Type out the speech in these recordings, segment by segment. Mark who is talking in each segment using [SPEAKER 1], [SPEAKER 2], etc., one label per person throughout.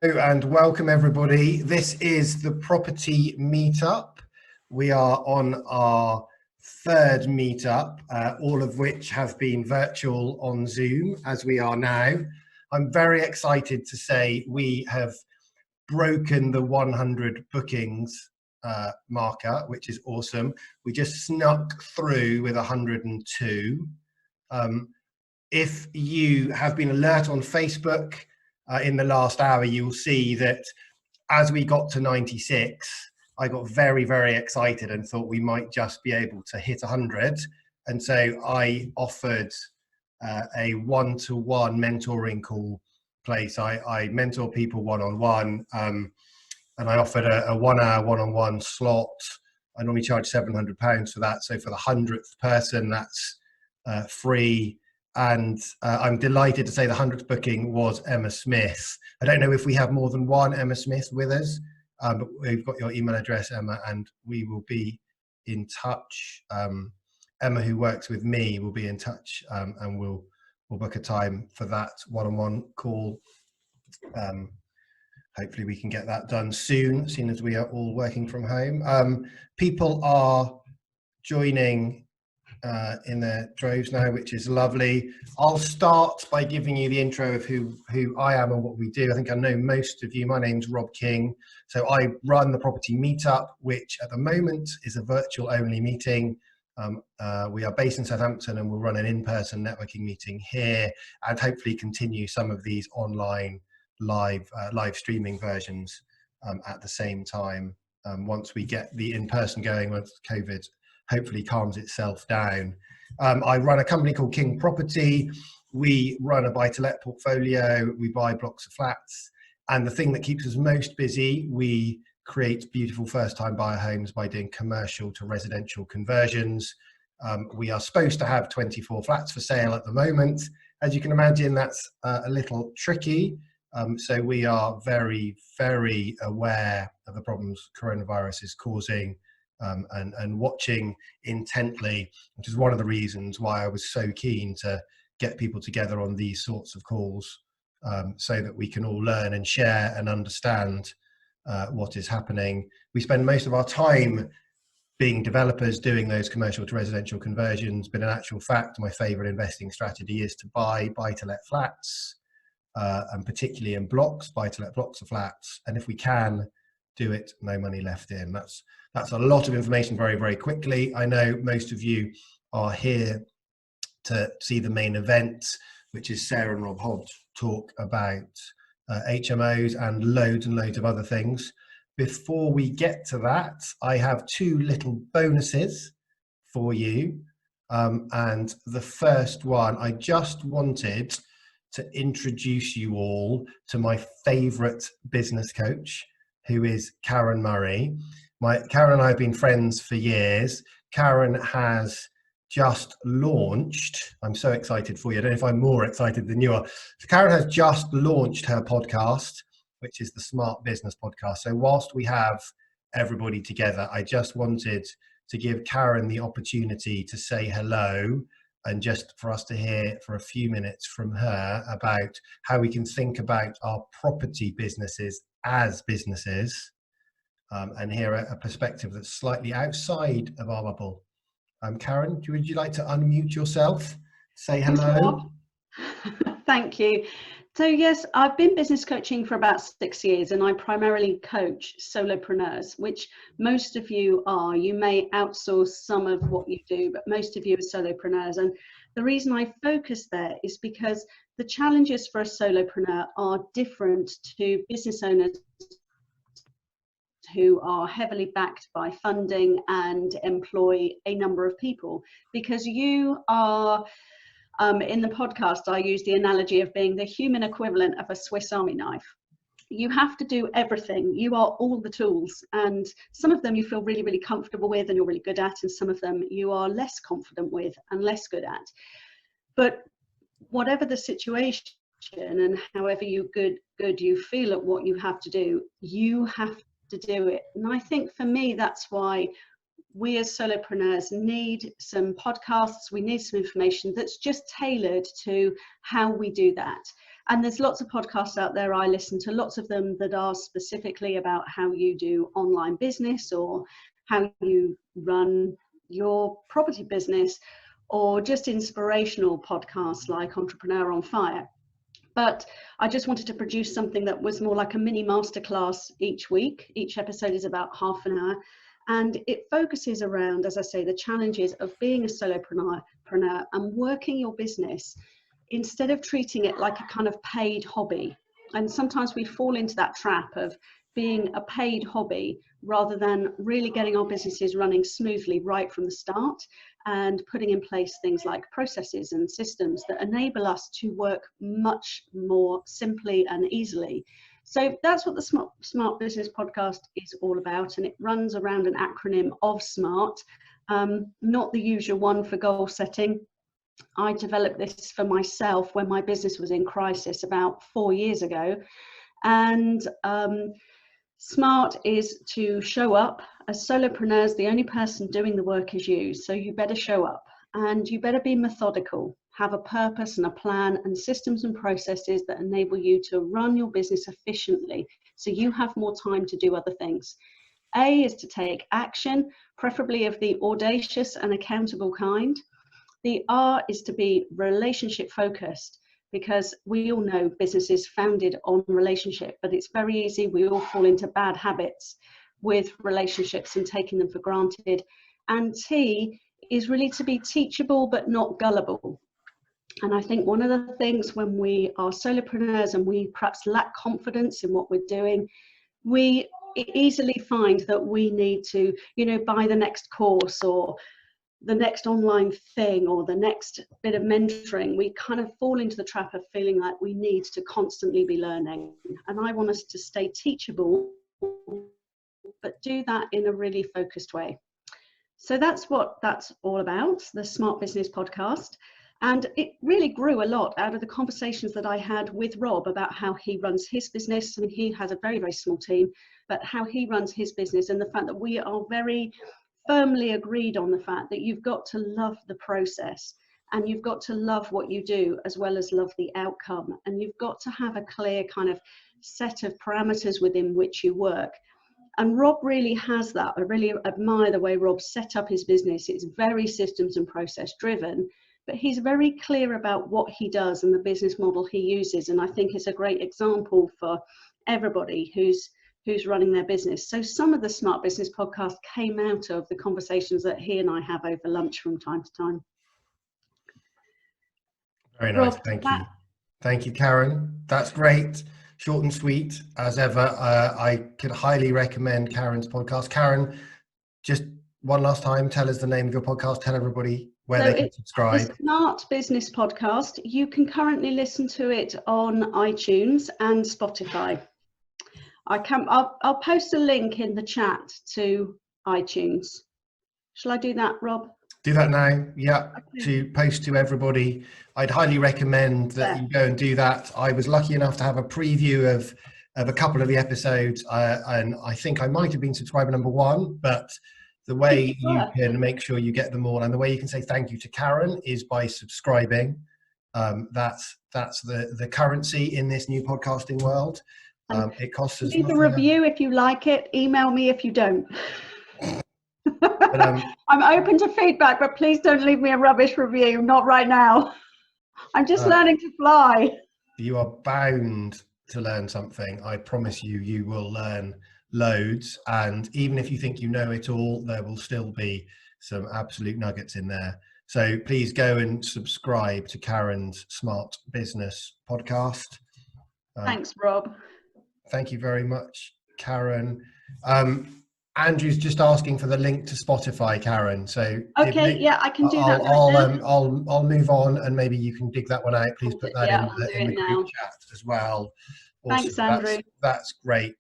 [SPEAKER 1] Hello and welcome everybody. This is the property meetup. We are on our third meetup, all of which have been virtual on Zoom as we are now. I'm very excited to say we have broken the 100 bookings marker, which is awesome. We just snuck through with 102. If you have been alert on Facebook in the last hour, you will see that as we got to 96, I got very, very excited and thought we might just be able to hit 100. And so I offered a one-to-one mentoring call place. I mentor people one-on-one, and I offered a 1 hour one-on-one slot. I normally charge £700 for that. So for the 100th person, that's free. And I'm delighted to say the 100th booking was Emma Smith. I don't know if we have more than one Emma Smith with us, but we've got your email address, Emma, and we will be in touch. Emma, who works with me, will be in touch, and we'll book a time for that one-on-one call. Hopefully we can get that done soon, seeing as we are all working from home. People are joining in their droves now, which is lovely. I'll start by giving you the intro of who I am and what we do. I think I know most of you. My name's Rob King. So I run the property meetup, which at the moment is a virtual only meeting. We are based in Southampton and we'll run an in-person networking meeting here and hopefully continue some of these online live streaming versions at the same time once we get the in-person going, once COVID hopefully calms itself down. I run a company called King Property. We run a buy-to-let portfolio. We buy blocks of flats. And the thing that keeps us most busy, we create beautiful first-time buyer homes by doing commercial to residential conversions. We are supposed to have 24 flats for sale at the moment. As you can imagine, that's a little tricky. So we are very, very aware of the problems coronavirus is causing. And watching intently, which is one of the reasons why I was so keen to get people together on these sorts of calls, so that we can all learn and share and understand what is happening. We spend most of our time being developers doing those commercial to residential conversions, but in actual fact, my favourite investing strategy is to buy-to-let flats, and particularly in blocks, buy-to-let blocks of flats, and if we can, do it, no money left in. That's a lot of information very, very quickly. I know most of you are here to see the main event, which is Sarah and Rob Hodge talk about HMOs and loads of other things. Before we get to that, I have two little bonuses for you. And the first one, I just wanted to introduce you all to my favorite business coach, who is Karen Murray. Karen and I have been friends for years. Karen has just launched, I'm so excited for you, I don't know if I'm more excited than you are. Karen has just launched her podcast, which is the Smart Business Podcast. So whilst we have everybody together, I just wanted to give Karen the opportunity to say hello and just for us to hear for a few minutes from her about how we can think about our property businesses as businesses, and hear a perspective that's slightly outside of our bubble. Karen, would you like to unmute yourself? Say hello.
[SPEAKER 2] Thank you. So yes, I've been business coaching for about 6 years and I primarily coach solopreneurs, which most of you are. You may outsource some of what you do, but most of you are solopreneurs. And the reason I focus there is because the challenges for a solopreneur are different to business owners who are heavily backed by funding and employ a number of people, because you are in the podcast, I use the analogy of being the human equivalent of a Swiss Army knife. You have to do everything. You are all the tools, and some of them you feel really, really comfortable with and you're really good at, and some of them you are less confident with and less good at. But whatever the situation and however good you feel at what you have to do, you have to do it. And I think for me, that's why we as solopreneurs need some podcasts, we need some information that's just tailored to how we do that. And there's lots of podcasts out there. I listen to lots of them that are specifically about how you do online business, or how you run your property business, or just inspirational podcasts like Entrepreneur on Fire. But I just wanted to produce something that was more like a mini masterclass each week. Each episode is about half an hour. And it focuses around, as I say, the challenges of being a solopreneur and working your business instead of treating it like a kind of paid hobby. And sometimes we fall into that trap of being a paid hobby rather than really getting our businesses running smoothly right from the start, and putting in place things like processes and systems that enable us to work much more simply and easily. So that's what the Smart Business Podcast is all about, and it runs around an acronym of SMART, not the usual one for goal setting. I developed this for myself when my business was in crisis about 4 years ago. And SMART is to show up. As solopreneurs, the only person doing the work is you. So you better show up, and you better be methodical, have a purpose and a plan and systems and processes that enable you to run your business efficiently, so you have more time to do other things. A is to take action, preferably of the audacious and accountable kind. The R is to be relationship focused, because we all know business is founded on relationship, but it's very easy. We all fall into bad habits with relationships and taking them for granted. And T is really to be teachable, but not gullible. And I think one of the things when we are solopreneurs and we perhaps lack confidence in what we're doing, we easily find that we need to, buy the next course or the next online thing or the next bit of mentoring. We kind of fall into the trap of feeling like we need to constantly be learning. And I want us to stay teachable, but do that in a really focused way. So that's what that's all about, the Smart Business Podcast. And it really grew a lot out of the conversations that I had with Rob about how he runs his business. I mean, he has a very, very small team, but how he runs his business, and the fact that we are very firmly agreed on the fact that you've got to love the process, and you've got to love what you do as well as love the outcome. And you've got to have a clear kind of set of parameters within which you work. And Rob really has that. I really admire the way Rob set up his business. It's very systems and process driven, but he's very clear about what he does and the business model he uses. And I think it's a great example for everybody who's running their business. So some of the Smart Business Podcast came out of the conversations that he and I have over lunch from time to time.
[SPEAKER 1] Very nice. Rob, thank you. Thank you, Karen. That's great. Short and sweet as ever. I could highly recommend Karen's podcast. Karen, just one last time, tell us the name of your podcast. Tell everybody where they can subscribe.
[SPEAKER 2] The Smart Business Podcast. You can currently listen to it on iTunes and Spotify. I'll post a link in the chat to iTunes. Shall I do that, Rob?
[SPEAKER 1] Do that now. Yeah, okay. To post to everybody. I'd highly recommend that you go and do that. I was lucky enough to have a preview of a couple of the episodes, and I think I might have been subscriber number 1, but the way you can make sure you get them all, and the way you can say thank you to Karen, is by subscribing. That's the currency in this new podcasting world. It costs us
[SPEAKER 2] leave a review if you like it. Email me if you don't. But, I'm open to feedback, but please don't leave me a rubbish review. Not right now. I'm just learning to fly.
[SPEAKER 1] You are bound to learn something. I promise you, you will learn loads. And even if you think you know it all, there will still be some absolute nuggets in there. So please go and subscribe to Karen's Smart Business Podcast.
[SPEAKER 2] Thanks, Rob.
[SPEAKER 1] Thank you very much, Karen. Andrew's just asking for the link to Spotify, Karen. So
[SPEAKER 2] okay, yeah, I can do that.
[SPEAKER 1] I'll move on, and maybe you can dig that one out. Please put that in the group chat as well. Awesome.
[SPEAKER 2] Thanks, Andrew.
[SPEAKER 1] That's great.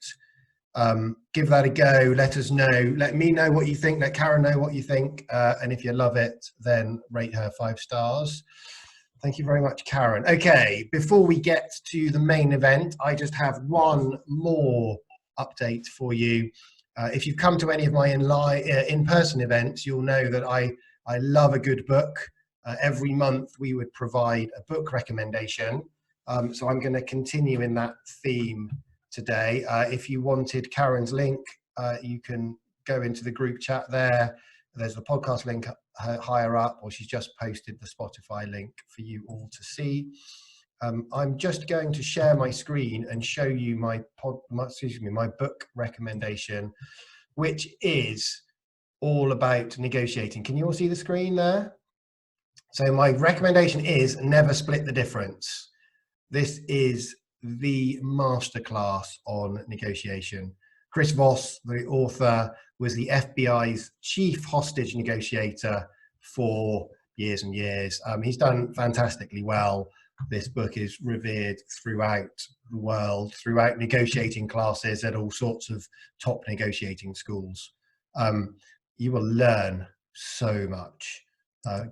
[SPEAKER 1] Give that a go. Let us know. Let me know what you think. Let Karen know what you think. And if you love it, then rate her 5 stars. Thank you very much, Karen. Okay, before we get to the main event, I just have one more update for you. If you've come to any of my in-person events, you'll know that I love a good book. Every month we would provide a book recommendation. So I'm going to continue in that theme today. If you wanted Karen's link, you can go into the group chat there. There's the podcast link higher up, or she's just posted the Spotify link for you all to see. I'm just going to share my screen and show you my book recommendation, which is all about negotiating. Can you all see the screen there? So my recommendation is Never Split the Difference. This is the masterclass on negotiation. Chris Voss, the author, was the FBI's chief hostage negotiator for years and years. He's done fantastically well. This book is revered throughout the world, throughout negotiating classes at all sorts of top negotiating schools. You will learn so much.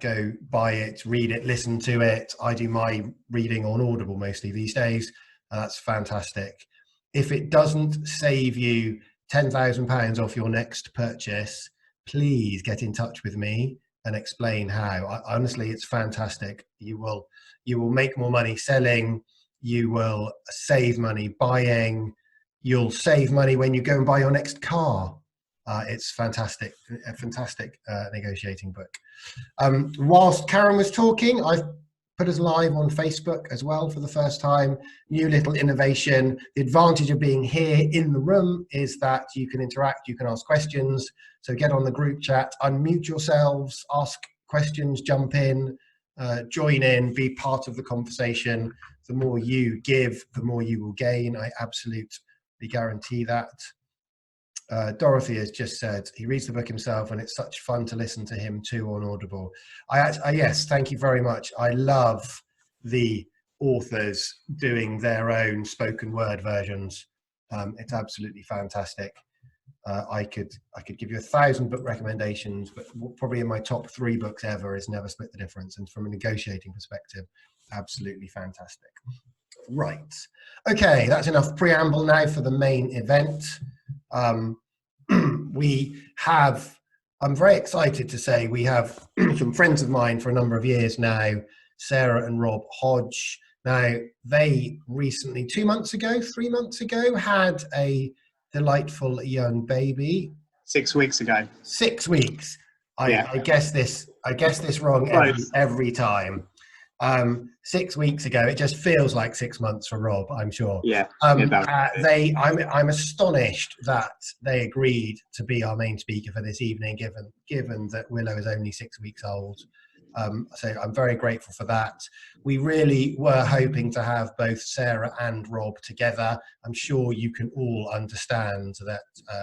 [SPEAKER 1] Go buy it, read it, listen to it. I do my reading on Audible mostly these days. That's fantastic. If it doesn't save you £10,000 off your next purchase, please get in touch with me and explain how. Honestly, it's fantastic. You will make more money selling. You will save money buying. You'll save money when you go and buy your next car. It's fantastic, a fantastic negotiating book. Whilst Karen was talking, I've put us live on Facebook as well for the first time. New little innovation. The advantage of being here in the room is that you can interact, you can ask questions. So get on the group chat, unmute yourselves, ask questions, jump in, join in, be part of the conversation. The more you give, the more you will gain. I absolutely guarantee that. Dorothy has just said he reads the book himself and it's such fun to listen to him too on Audible. Yes, thank you very much. I love the authors doing their own spoken word versions. It's absolutely fantastic. I could give you 1,000 book recommendations, but probably in my top 3 books ever is Never Split the Difference, and from a negotiating perspective, absolutely fantastic. Right, okay, that's enough preamble now for the main event. I'm very excited to say we have some friends of mine for a number of years now, Sarah and Rob Hodge. Now, they recently, 3 months ago, had a delightful young baby.
[SPEAKER 3] 6 weeks ago.
[SPEAKER 1] 6 weeks. I guess this wrong every time. 6 weeks ago, it just feels like 6 months for Rob, I'm sure. I'm astonished that they agreed to be our main speaker for this evening, given that Willow is only 6 weeks old. So I'm very grateful for that. We really were hoping to have both Sarah and Rob together. I'm sure you can all understand that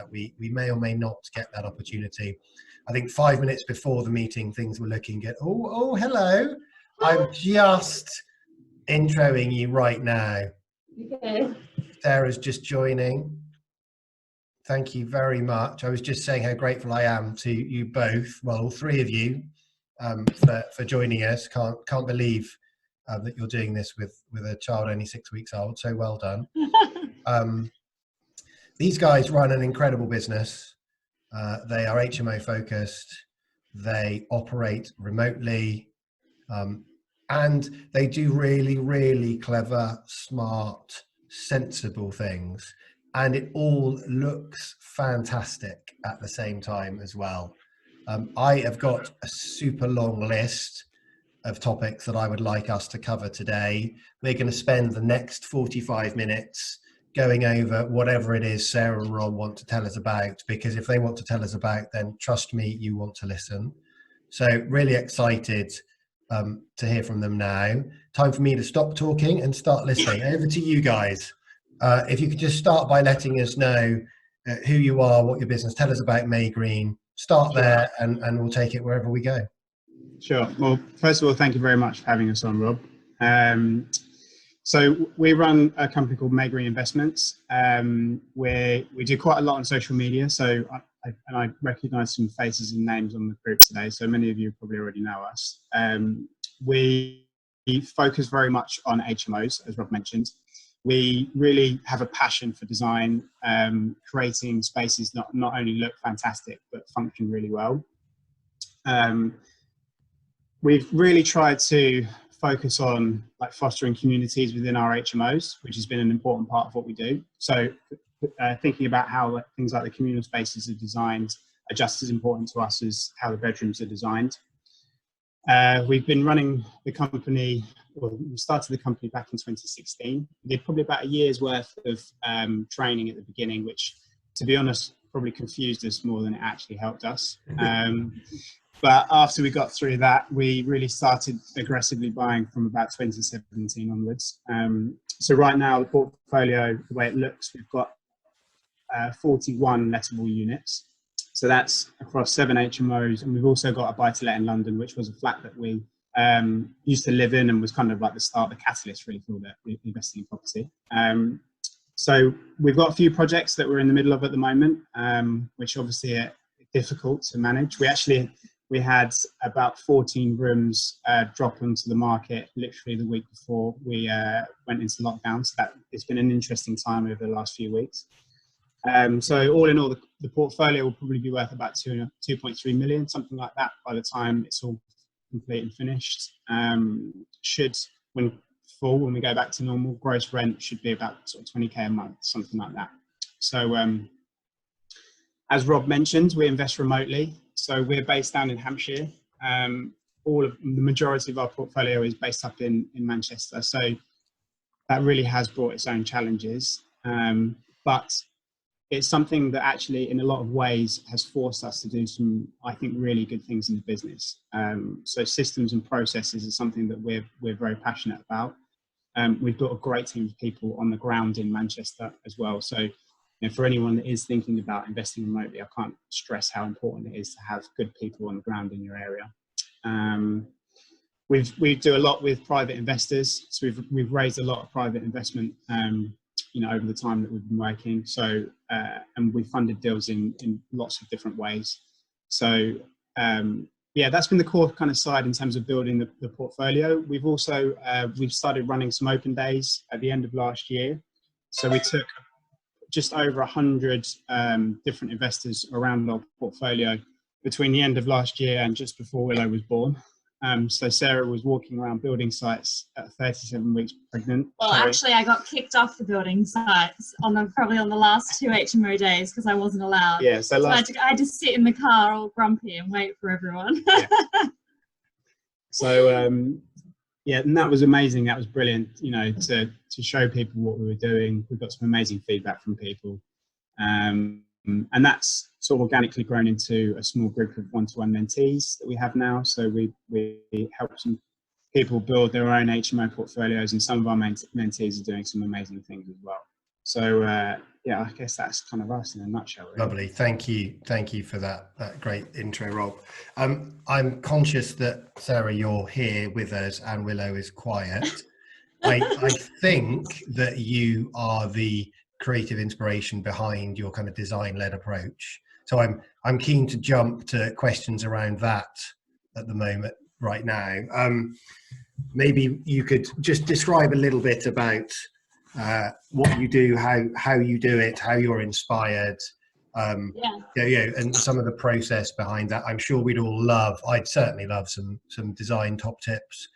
[SPEAKER 1] we may or may not get that opportunity. I think 5 minutes before the meeting, things were looking good. Oh, hello. I'm just introing you right now.
[SPEAKER 4] Okay.
[SPEAKER 1] Sarah's just joining. Thank you very much. I was just saying how grateful I am to you both, well, all 3 of you, for joining us. Can't believe that you're doing this with a child only 6 weeks old. So well done. These guys run an incredible business. They are HMO focused. They operate remotely. And they do really, really clever, smart, sensible things. And it all looks fantastic at the same time as well. I have got a super long list of topics that I would like us to cover today. We're going to spend the next 45 minutes going over whatever it is Sarah and Rob want to tell us about, because if they want to tell us about, then trust me, you want to listen. So really excited to hear from them now. Time for me to stop talking and start listening. Over to you guys. If you could just start by letting us know who you are, what your business, tell us about May Green. Start there and we'll take it wherever we go.
[SPEAKER 3] Sure. Well, first of all, thank you very much for having us on, Rob. So we run a company called May Green Investments, where we do quite a lot on social media. So I recognise some faces and names on the group today. So many of you probably already know us. We focus very much on HMOs, as Rob mentioned. We really have a passion for design, creating spaces not only look fantastic, but function really well. We've really tried to focus on like fostering communities within our HMOs, which has been an important part of what we do. So thinking about how things like the communal spaces are designed are just as important to us as how the bedrooms are designed. We've been running the company, well, we started the company back in 2016. We did probably about a year's worth of training at the beginning, which, to be honest, probably confused us more than it actually helped us. But after we got through that, we really started aggressively buying from about 2017 onwards. So right now, the portfolio, the way it looks, we've got 41 lettable units. So that's across 7 HMOs, and we've also got a buy-to-let in London, which was a flat that we used to live in and was kind of like the start, the catalyst really for investing in property. So we've got a few projects that we're in the middle of at the moment, which obviously are difficult to manage. We had about 14 rooms drop onto the market literally the week before we went into lockdown. So it's been an interesting time over the last few weeks. So all in all, the portfolio will probably be worth about 2.3 million, something like that, by the time it's all complete and finished. When we go back to normal, gross rent should be about sort of 20k a month, something like that. So as Rob mentioned, we invest remotely. So we're based down in Hampshire. The majority of our portfolio is based up in Manchester. So that really has brought its own challenges. But it's something that actually, in a lot of ways, has forced us to do some, I think, really good things in the business. So systems and processes is something that we're very passionate about. We've got a great team of people on the ground in Manchester as well. So for anyone that is thinking about investing remotely, I can't stress how important it is to have good people on the ground in your area. We do a lot with private investors. So we've raised a lot of private investment over the time that we've been working. So, and we funded deals in lots of different ways. So, that's been the core kind of side in terms of building the portfolio. We've also, we've started running some open days at the end of last year. So we took just over 100 different investors around our portfolio between the end of last year and just before Willow was born. So Sarah was walking around building sites at 37 weeks pregnant.
[SPEAKER 4] Well, actually, I got kicked off the building sites probably on the last 2 HMO days because I wasn't allowed. Yeah, so I had to sit in the car all grumpy and wait for everyone.
[SPEAKER 3] Yeah. So, and that was amazing. That was brilliant, to show people what we were doing. We got some amazing feedback from people. And that's sort of organically grown into a small group of one-to-one mentees that we have now. So we help some people build their own HMO portfolios, and some of our mentees are doing some amazing things as well. So I guess that's kind of us in a nutshell. Really.
[SPEAKER 1] Lovely, thank you for that great intro, Rob. I'm conscious that Sarah, you're here with us, and Willow is quiet. I think that you are the creative inspiration behind your kind of design-led approach. So I'm keen to jump to questions around that at the moment right now. Maybe you could just describe a little bit about what you do, how you do it, how you're inspired, and some of the process behind that. I'm sure I'd certainly love some design top tips.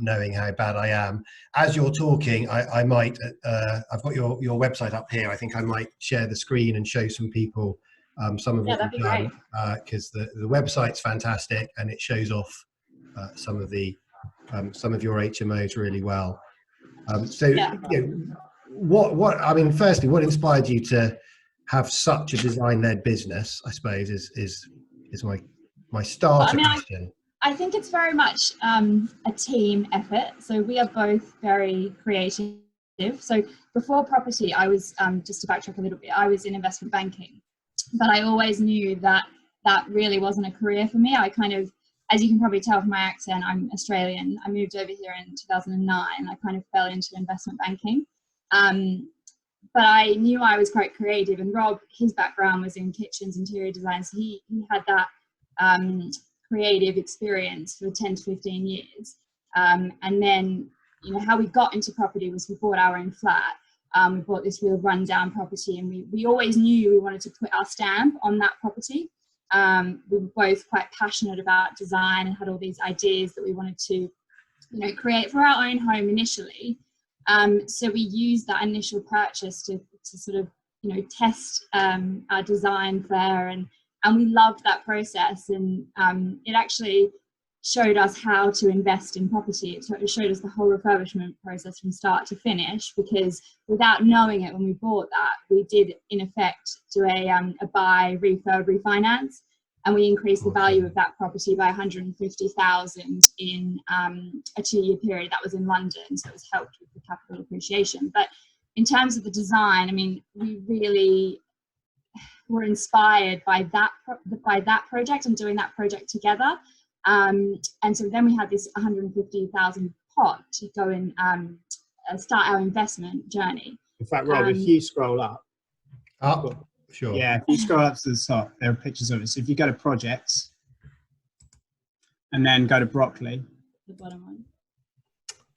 [SPEAKER 1] Knowing how bad I am. As you're talking, I might, I've got your website up here. I think I might share the screen and show some people some of what you've done, because the website's fantastic and it shows off some of your HMOs really well. Firstly, what inspired you to have such a design-led business, I suppose, is my starter question.
[SPEAKER 4] I think it's very much a team effort. So we are both very creative. So before property, I was, just to backtrack a little bit, I was in investment banking, but I always knew that really wasn't a career for me. I kind of, as you can probably tell from my accent, I'm Australian. I moved over here in 2009. I kind of fell into investment banking. But I knew I was quite creative, and Rob, his background was in kitchens, interior design. So he had that creative experience for 10 to 15 years. And then, how we got into property was we bought our own flat. We bought this real rundown property, and we always knew we wanted to put our stamp on that property. We were both quite passionate about design and had all these ideas that we wanted to create for our own home initially. So we used that initial purchase to sort of, test our design there, and we loved that process. And it actually showed us how to invest in property. It showed us the whole refurbishment process from start to finish, because without knowing it when we bought that, we did in effect do a buy, refurb, refinance, and we increased the value of that property by 150,000 in a 2-year period. That was in London, so it was helped with the capital appreciation. But in terms of the design, I mean, we really were inspired by that project and doing that project together. And so then we had this 150,000 pot to go and start our investment journey.
[SPEAKER 3] In fact, Rob, if you scroll up,
[SPEAKER 1] sure.
[SPEAKER 3] Yeah, if you scroll up to the top, there are pictures of it. So if you go to projects and then go to Broccoli.
[SPEAKER 4] The bottom one.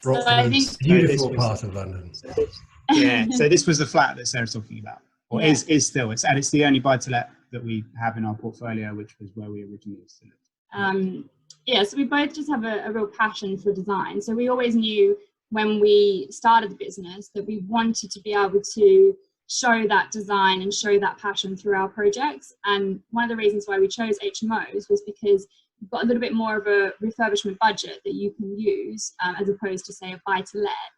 [SPEAKER 1] Broccoli,
[SPEAKER 4] so I think
[SPEAKER 1] beautiful part of London.
[SPEAKER 3] Yeah, so this was the flat that Sarah's talking about, or is still. It's the only buy-to-let that we have in our portfolio, which was where we originally used to live.
[SPEAKER 4] So we both just have a real passion for design. So we always knew when we started the business that we wanted to be able to show that design and show that passion through our projects. And one of the reasons why we chose HMOs was because you've got a little bit more of a refurbishment budget that you can use as opposed to, say, a buy-to-let.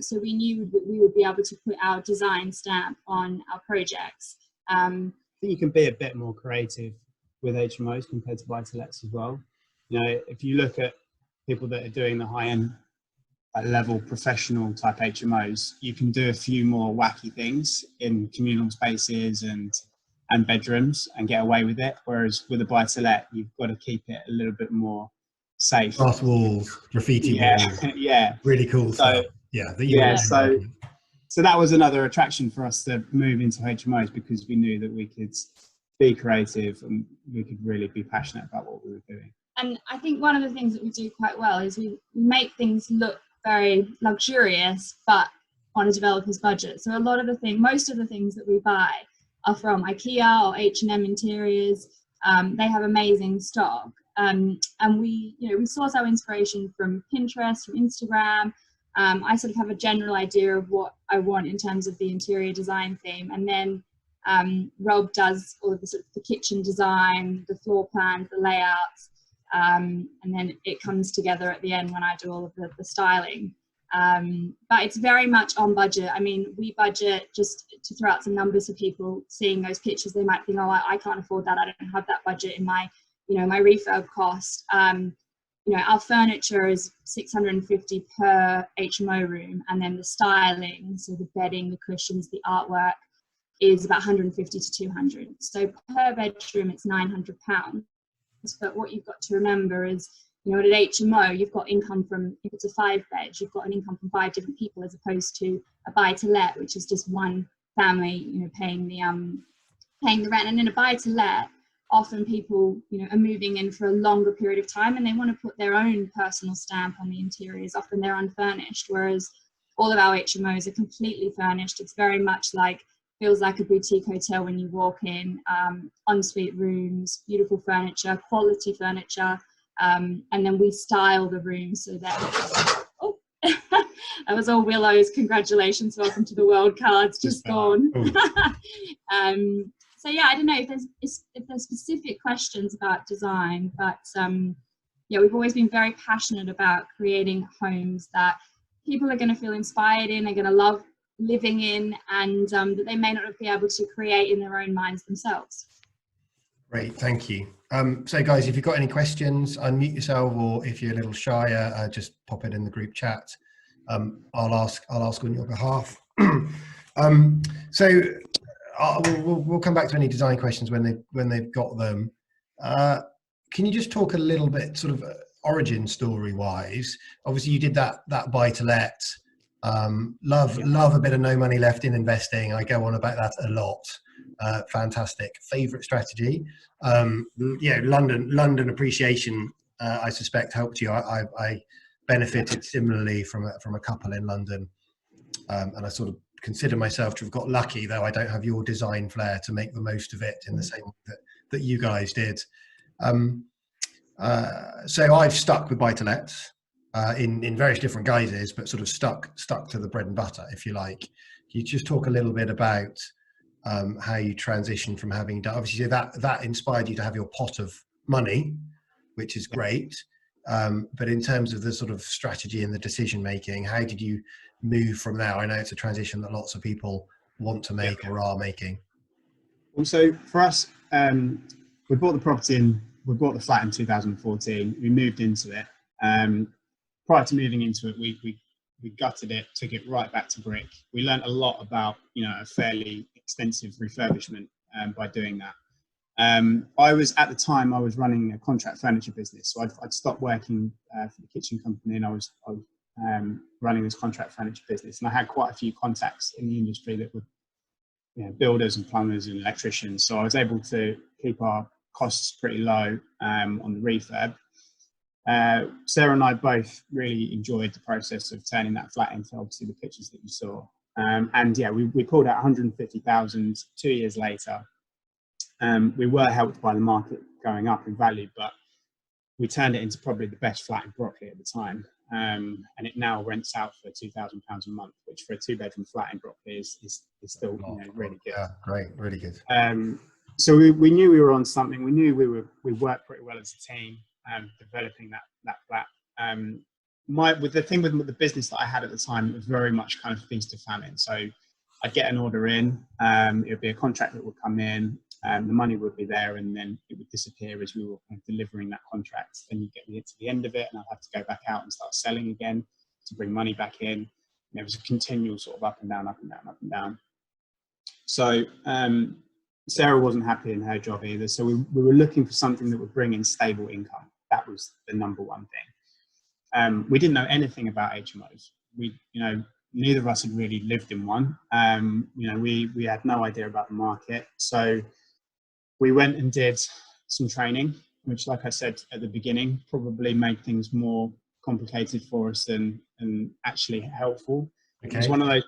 [SPEAKER 4] So we knew that we would be able to put our design stamp on our projects.
[SPEAKER 3] I think you can be a bit more creative with HMOs compared to buy-to-lets as well. If you look at people that are doing the high-end level professional type HMOs, you can do a few more wacky things in communal spaces and bedrooms and get away with it. Whereas with a buy-to-let, you've got to keep it a little bit more safe.
[SPEAKER 1] Glass walls, graffiti walls.
[SPEAKER 3] Yeah.
[SPEAKER 1] Really cool stuff.
[SPEAKER 3] So that was another attraction for us to move into HMOs, because we knew that we could be creative and we could really be passionate about what we were doing.
[SPEAKER 4] And I think one of the things that we do quite well is we make things look very luxurious, but on a developer's budget. So most of the things that we buy are from IKEA or H&M Interiors. They have amazing stock. And we source our inspiration from Pinterest, from Instagram. I sort of have a general idea of what I want in terms of the interior design theme. And then Rob does all of the kitchen design, the floor plans, the layouts. And then it comes together at the end when I do all of the styling. But it's very much on budget. I mean, we budget, just to throw out some numbers for people seeing those pictures, they might think, oh, I can't afford that. I don't have that budget in my refurb cost. Our furniture is $650 per HMO room, and then the styling, so the bedding, the cushions, the artwork, is about $150 to $200. So per bedroom, it's £900. But what you've got to remember is, at an HMO, you've got income from, if it's a 5-bed, you've got an income from 5 different people, as opposed to a buy-to-let, which is just one family, paying the rent. And in a buy-to-let, often people, are moving in for a longer period of time, and they want to put their own personal stamp on the interiors. Often they're unfurnished, whereas all of our HMOs are completely furnished. It's very much feels like a boutique hotel when you walk in. Ensuite rooms, beautiful furniture, quality furniture, and then we style the rooms so that that was all Willow's congratulations, welcome to the world cards, just gone. So yeah, I don't know if there's specific questions about design, but we've always been very passionate about creating homes that people are going to feel inspired in, are going to love living in, and that they may not be able to create in their own minds themselves.
[SPEAKER 1] Great, thank you. So guys, if you've got any questions, unmute yourself, or if you're a little shyer, just pop it in the group chat. I'll ask on your behalf. We'll come back to any design questions when they've got them. Can you just talk a little bit, sort of origin story wise? Obviously, you did that buy to let. Love a bit of no money left in investing. I go on about that a lot. Fantastic. Favorite strategy. London appreciation, I suspect helped you. I benefited similarly from a couple in London, and I sort of consider myself to have got lucky, though I don't have your design flair to make the most of it in the same way that you guys did. So I've stuck with buy to lets. in various different guises, but sort of stuck to the bread and butter, if you like. Can you just talk a little bit about how you transitioned from having done, obviously that inspired you to have your pot of money, which is great. But in terms of the sort of strategy and the decision making, how did you move from there? I know it's a transition that lots of people want to make or are making.
[SPEAKER 3] Well, so for us, we bought the flat in 2014. We moved into it. Prior to moving into it, we gutted it, took it right back to brick. We learned a lot about, a fairly extensive refurbishment by doing that. I was running a contract furniture business, so I'd stopped working for the kitchen company, and I was running this contract furniture business, and I had quite a few contacts in the industry that were builders and plumbers and electricians, so I was able to keep our costs pretty low on the refurb. Sarah and I both really enjoyed the process of turning that flat into obviously the pictures that you saw, and we pulled out 150,000 2 years later. We were helped by the market going up in value, but we turned it into probably the best flat in Brockley at the time, and it now rents out for £2,000 a month, which for a 2-bedroom flat in Brockley is still really good.
[SPEAKER 1] Yeah, great, really good.
[SPEAKER 3] So we knew we were on something. We knew we worked pretty well as a team, developing that flat. With the business that I had at the time, it was very much kind of feast or famine. So I'd get an order in, it would be a contract that would come in, the money would be there, and then it would disappear as we were kind of delivering that contract. Then you get to the end of it, and I'd have to go back out and start selling again to bring money back in. And it was a continual sort of up and down, up and down, up and down. So Sarah wasn't happy in her job either. So we were looking for something that would bring in stable income. That was the number one thing. We didn't know anything about HMOs. Neither of us had really lived in one. We had no idea about the market. So we went and did some training, which, like I said at the beginning, probably made things more complicated for us than actually helpful. Okay. It was one of those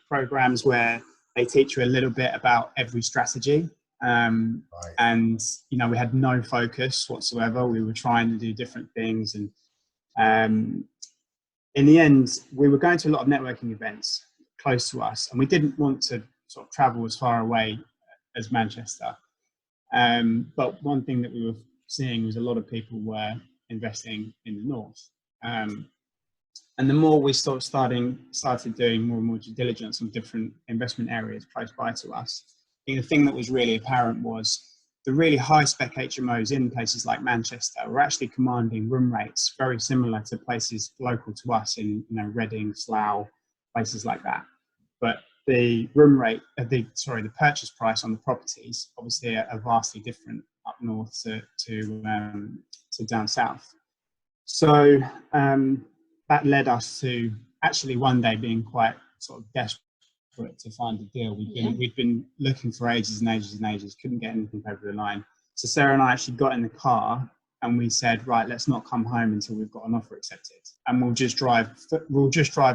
[SPEAKER 3] programs where they teach you a little bit about every strategy. Right. And, we had no focus whatsoever. We were trying to do different things. And in the end, we were going to a lot of networking events close to us, and we didn't want to sort of travel as far away as Manchester. But one thing that we were seeing was a lot of people were investing in the north. And the more we started doing more and more due diligence on different investment areas close by to us, I think the thing that was really apparent was the really high spec HMOs in places like Manchester were actually commanding room rates very similar to places local to us in Reading, Slough, places like that. But the room rate, the purchase price on the properties obviously are vastly different up north to down south. So that led us to actually one day being quite sort of desperate to find a deal. We'd been looking for ages and ages and ages, couldn't get anything over the line. So Sarah and I actually got in the car and we said, right, let's not come home until we've got an offer accepted, and we'll just drive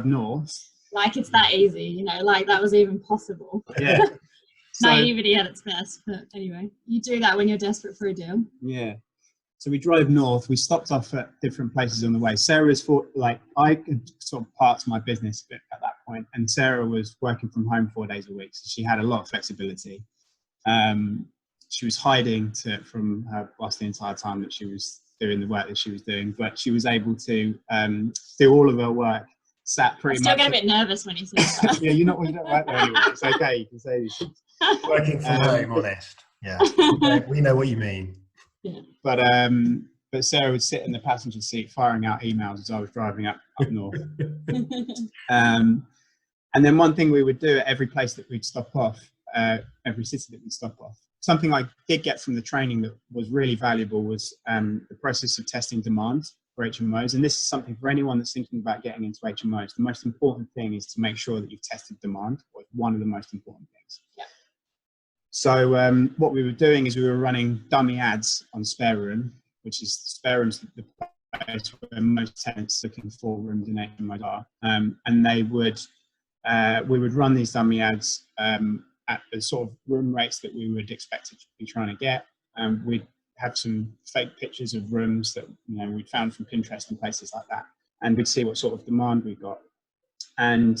[SPEAKER 3] north.
[SPEAKER 4] Like it's that easy, like that was even possible.
[SPEAKER 3] Yeah.
[SPEAKER 4] Naivety at its best, but anyway, you do that when you're desperate for a deal.
[SPEAKER 3] Yeah. So we drove north. We stopped off at different places on the way. Sarah's I could sort of parked my business a bit at that point, and Sarah was working from home 4 days a week, so she had a lot of flexibility. She was hiding from her boss the entire time that she was doing the work that she was doing, but she was able to do all of her work. Sat pretty much.
[SPEAKER 4] I still get a bit nervous when you say that.
[SPEAKER 3] Yeah, you don't work there anyway. It's okay. You can say these things.
[SPEAKER 1] Working from home, honest. Yeah, we know what you mean.
[SPEAKER 4] Yeah.
[SPEAKER 3] But Sarah would sit in the passenger seat firing out emails as I was driving up north. And then one thing we would do at every place that we'd stop off, every city that we'd stop off, something I did get from the training that was really valuable was the process of testing demand for HMOs. And this is something for anyone that's thinking about getting into HMOs. The most important thing is to make sure that you've tested demand, or one of the most important things.
[SPEAKER 4] Yeah.
[SPEAKER 3] So what we were doing is we were running dummy ads on Spare Room, which is Spare Room's the place where most tenants looking for rooms in HMOs are. And we would run these dummy ads at the sort of room rates that we would expect to be trying to get. We'd have some fake pictures of rooms that we'd found from Pinterest and places like that. and we'd see what sort of demand we got. And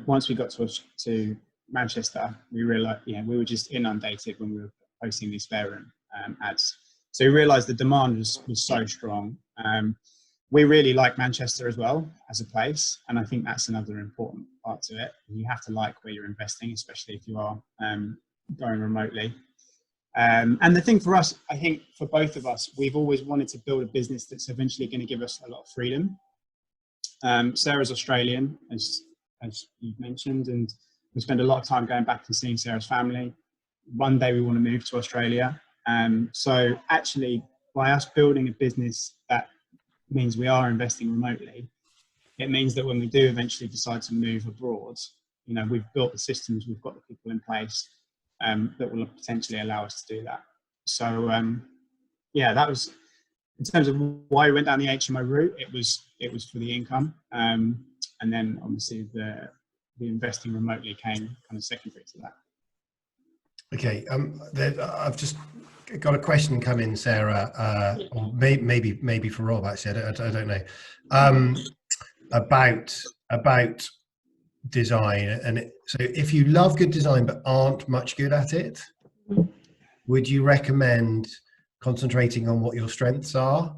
[SPEAKER 3] once we got to Manchester, we realized, we were just inundated when we were posting these spare room ads. So we realized the demand was so strong. We really like Manchester as well as a place, and I think that's another important part to it. You have to like where you're investing, especially if you are going remotely. And the thing for us, I think for both of us, we've always wanted to build a business that's eventually going to give us a lot of freedom. Sarah's Australian, as you've mentioned, and we spend a lot of time going back and seeing Sarah's family. One day we want to move to Australia. So actually, by us building a business that means we are investing remotely, it means that when we do eventually decide to move abroad, we've built the systems, we've got the people in place that will potentially allow us to do that. So that was, in terms of why we went down the HMO route, it was for the income, and then obviously the investing remotely came kind of secondary to that. Okay,
[SPEAKER 1] I've just got a question come in, Sarah, or maybe for Rob, actually, I don't know, about design. And so if you love good design but aren't much good at it, would you recommend concentrating on what your strengths are,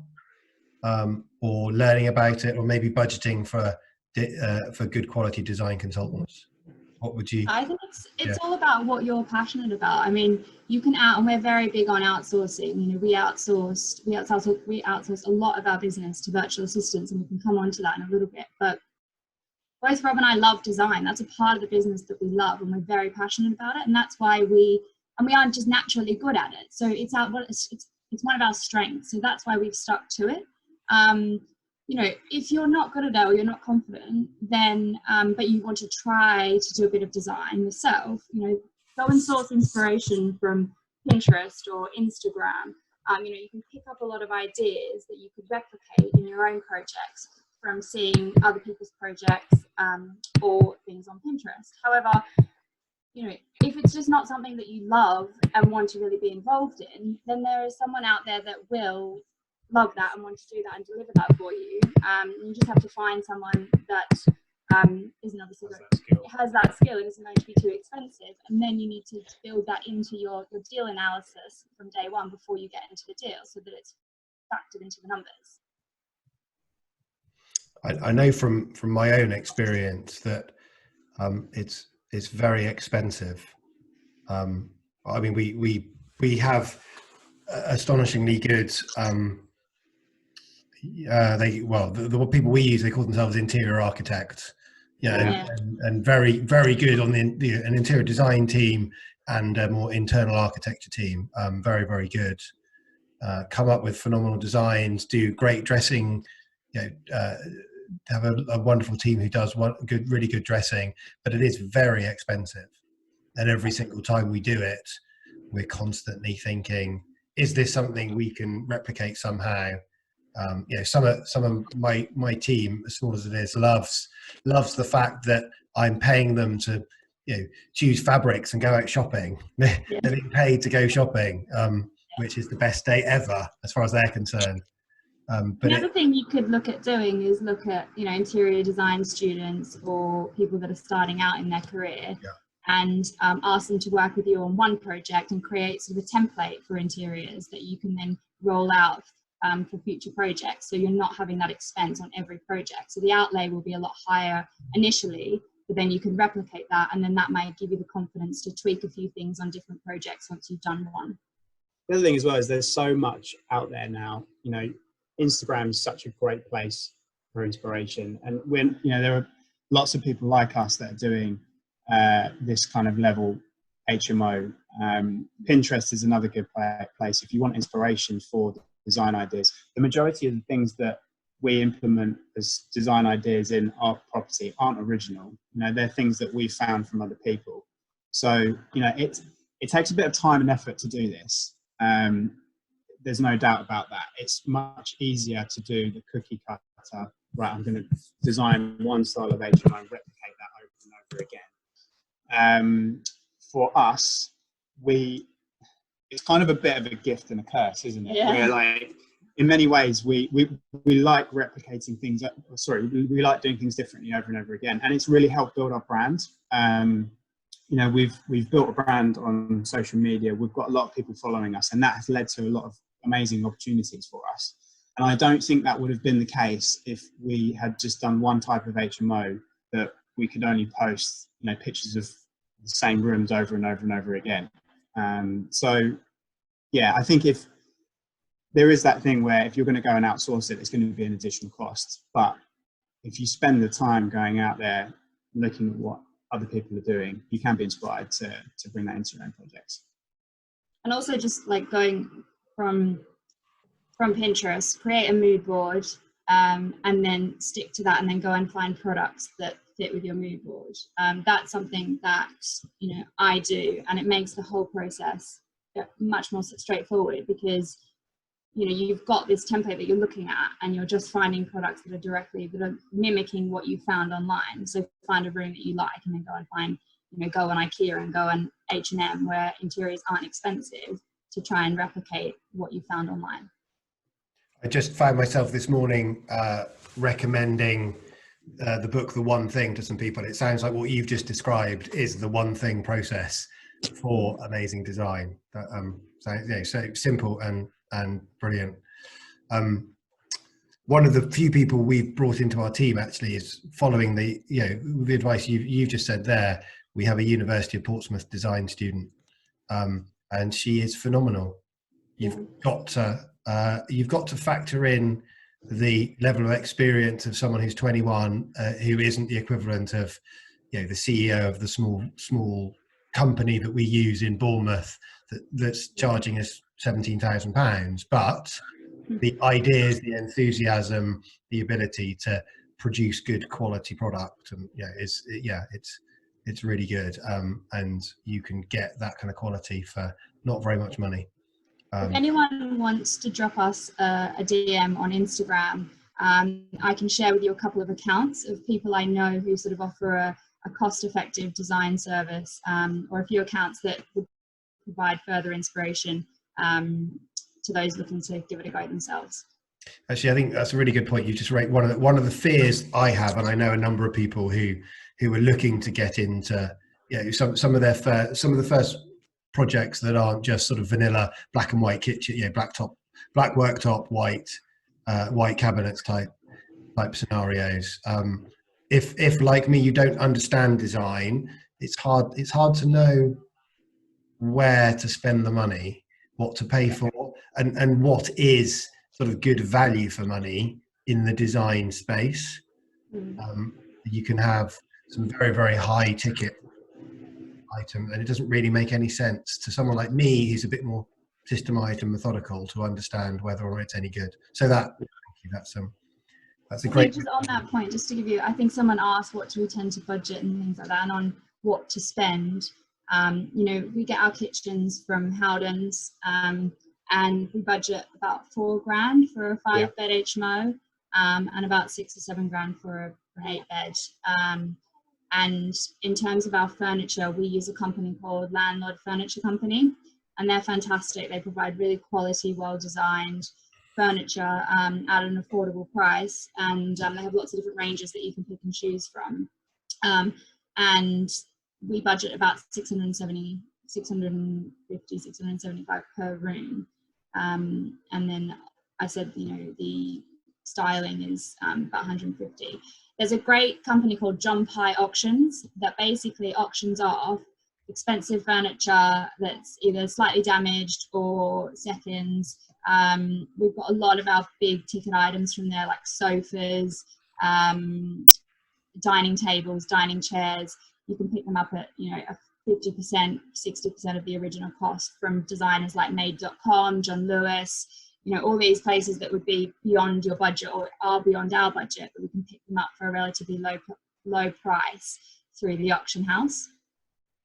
[SPEAKER 1] or learning about it, or maybe budgeting for good quality design consultants? What would you?
[SPEAKER 4] I think it's all about what you're passionate about. I mean, you can and we're very big on outsourcing. We outsource a lot of our business to virtual assistants, and we can come on to that in a little bit. But both Rob and I love design. That's a part of the business that we love, and we're very passionate about it. And that's why we aren't just naturally good at it. So it's one of our strengths. So that's why we've stuck to it. If you're not good at it or you're not confident, then, but you want to try to do a bit of design yourself, go and source inspiration from Pinterest or Instagram. You can pick up a lot of ideas that you could replicate in your own projects from seeing other people's projects or things on Pinterest. However, if it's just not something that you love and want to really be involved in, then there is someone out there that will love that and want to do that and deliver that for you. You just have to find someone that isn't obviously has that skill and isn't going to be too expensive, and then you need to build that into your deal analysis from day one before you get into the deal, so that it's factored into the numbers.
[SPEAKER 1] I know from my own experience that it's very expensive. I mean, we have astonishingly good. The people we use, they call themselves interior architects, and very, very good on an interior design team and a more internal architecture team. Very, very good. Come up with phenomenal designs, do great dressing. Have a wonderful team who does really good dressing, but it is very expensive. And every single time we do it, we're constantly thinking, is this something we can replicate somehow? Some of my team, as small as it is, loves the fact that I'm paying them to choose fabrics and go out shopping. They're being paid to go shopping, which is the best day ever as far as they're concerned. But
[SPEAKER 4] another thing you could look at doing is look at interior design students or people that are starting out in their career, and ask them to work with you on one project and create sort of a template for interiors that you can then roll out for future projects, so you're not having that expense on every project. So the outlay will be a lot higher initially, but then you can replicate that, and then that might give you the confidence to tweak a few things on different projects once you've done one.
[SPEAKER 3] The other thing as well is there's so much out there now. Instagram is such a great place for inspiration, and when there are lots of people like us that are doing this kind of level HMO. Pinterest is another good place if you want inspiration for design ideas. The majority of the things that we implement as design ideas in our property aren't original. They're things that we found from other people. So it takes a bit of time and effort to do this. There's no doubt about that. It's much easier to do the cookie cutter. Right, I'm going to design one style of HMO and replicate that over and over again. For us, it's kind of a bit of a gift and a curse, isn't it?
[SPEAKER 4] Yeah.
[SPEAKER 3] Where in many ways, we like replicating things. We like doing things differently over and over again, and it's really helped build our brand. You know, we've built a brand on social media. We've got a lot of people following us, and that has led to a lot of amazing opportunities for us. And I don't think that would have been the case if we had just done one type of HMO that we could only post, you know, pictures of the same rooms over and over and over again. So, yeah, I think if there is that thing where if you're going to go and outsource it, it's going to be an additional cost. But if you spend the time going out there, looking at what other people are doing, you can be inspired to bring that into your own projects.
[SPEAKER 4] And also just like going from Pinterest, create a mood board, and then stick to that, and then go and find products that fit with your mood board. That's something that, you know, I do, and it makes the whole process much more straightforward, because, you know, you've got this template that you're looking at, and you're just finding products that are mimicking what you found online. So find a room that you like, and then go and find, you know, go on IKEA and go on H&M, where interiors aren't expensive, to try and replicate what you found online.
[SPEAKER 1] I just found myself this morning recommending the book The One Thing to some people. It sounds like what you've just described is the one thing process for amazing design. So, yeah, so simple and brilliant. One of the few people we've brought into our team actually is following the, you know, the advice you've just said there. We have a University of Portsmouth design student, and she is phenomenal. You've got to factor in the level of experience of someone who's 21, who isn't the equivalent of, you know, the CEO of the small company that we use in Bournemouth that's charging us £17,000. But the ideas, the enthusiasm, the ability to produce good quality product, and it's really good, and you can get that kind of quality for not very much money.
[SPEAKER 4] If anyone wants to drop us a DM on Instagram, I can share with you a couple of accounts of people I know who sort of offer a cost-effective design service, or a few accounts that would provide further inspiration to those looking to give it a go themselves. Actually,
[SPEAKER 1] I think that's a really good point. You just raised one of the fears I have, and I know a number of people who are looking to get into, you know, some of the first projects that aren't just sort of vanilla black and white kitchen, you know, black worktop, white cabinets type scenarios. If like me, you don't understand design, it's hard to know where to spend the money, what to pay for, and what is sort of good value for money in the design space. You can have some very, very high ticket item, and it doesn't really make any sense to someone like me who's a bit more systemized and methodical to understand whether or not it's any good. So that's a great.
[SPEAKER 4] Just on that point, just to give you, I think someone asked what do we tend to budget and things like that, and on what to spend. You know, we get our kitchens from Howdens, and we budget about £4,000 for a 5-bed HMO, and about £6 or £7,000 for an 8-bed. And in terms of our furniture, we use a company called Landlord Furniture Company, and they're fantastic. They provide really quality, well-designed furniture at an affordable price, and they have lots of different ranges that you can pick and choose from. And we budget about £675 per room. And then I said, you know, the styling is about 150. There's a great company called John Pye Auctions that basically auctions off expensive furniture that's either slightly damaged or seconds. We've got a lot of our big ticket items from there, like sofas, dining tables, dining chairs. You can pick them up at, you know, 50%, 60% of the original cost from designers like Made.com, John Lewis, you know, all these places that would be beyond your budget or are beyond our budget, but we can pick them up for a relatively low price through the auction house.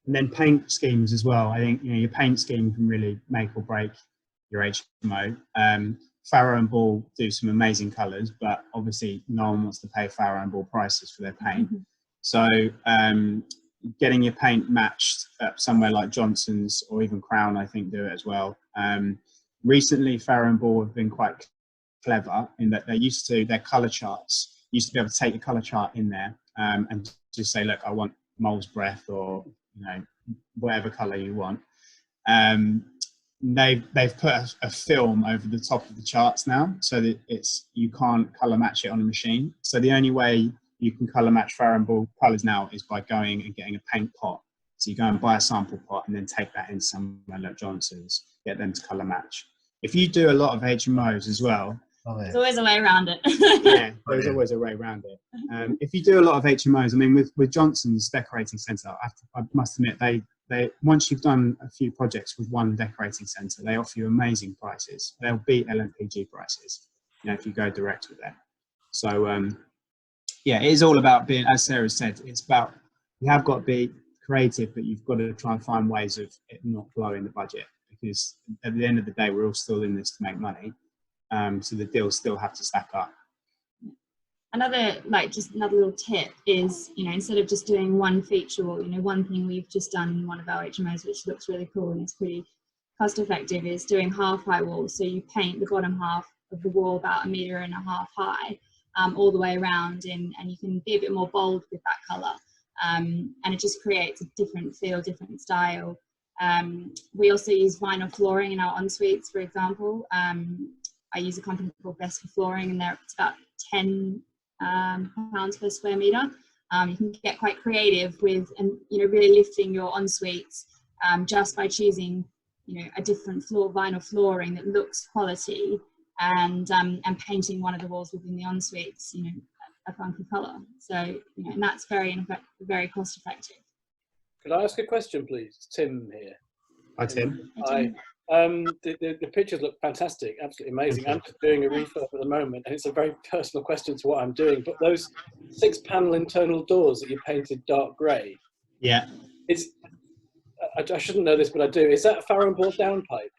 [SPEAKER 3] And then paint schemes as well. I think, you know, your paint scheme can really make or break your HMO. Farrow and Ball do some amazing colours, but obviously no one wants to pay Farrow and Ball prices for their paint. So getting your paint matched at somewhere like Johnson's or even Crown, I think, do it as well. Recently, Farrow and Ball have been quite clever in that their color charts used to be able to take the color chart in there and just say, look, I want mole's breath, or whatever color you want. They've put a film over the top of the charts now, so that you can't color match it on a machine. So the only way you can color match Farrow & Ball colors now is by going and getting a paint pot. So you go and buy a sample pot and then take that in somewhere like Johnson's, get them to color match. If you do a lot of HMOs as well,
[SPEAKER 4] there's always a way around it.
[SPEAKER 3] Yeah, there's always a way around it. If you do a lot of HMOs, I mean, with Johnson's Decorating Centre, I must admit, they once you've done a few projects with one decorating centre, they offer you amazing prices. They'll beat LMPG prices, if you go direct with them. So, yeah, it is all about being, as Sarah said, it's about, you have got to be creative, but you've got to try and find ways of it not blowing the budget, because at the end of the day, we're all still in this to make money. So the deals still have to stack up.
[SPEAKER 4] Another little tip is, instead of just doing one feature, or, one thing we've just done in one of our HMOs, which looks really cool and is pretty cost effective, is doing half high walls. So you paint the bottom half of the wall about 1.5 meters high, all the way around, and you can be a bit more bold with that colour. And it just creates a different feel, different style. We also use vinyl flooring in our en-suites, for example. I use a company called Best for Flooring, and it's about £10 per square metre. You can get quite creative with, really lifting your en-suites just by choosing, a different vinyl flooring that looks quality, and painting one of the walls within the en-suites, a funky colour. So, and that's very cost effective.
[SPEAKER 5] Could I ask a question, please? It's Tim here.
[SPEAKER 3] Hi, Tim.
[SPEAKER 5] Hi. The pictures look fantastic, absolutely amazing. I'm just doing a refurb at the moment, and it's a very personal question to what I'm doing. But those 6-panel internal doors that you painted dark grey,
[SPEAKER 3] yeah,
[SPEAKER 5] I shouldn't know this, but I do. Is that a Farrow & Ball downpipe?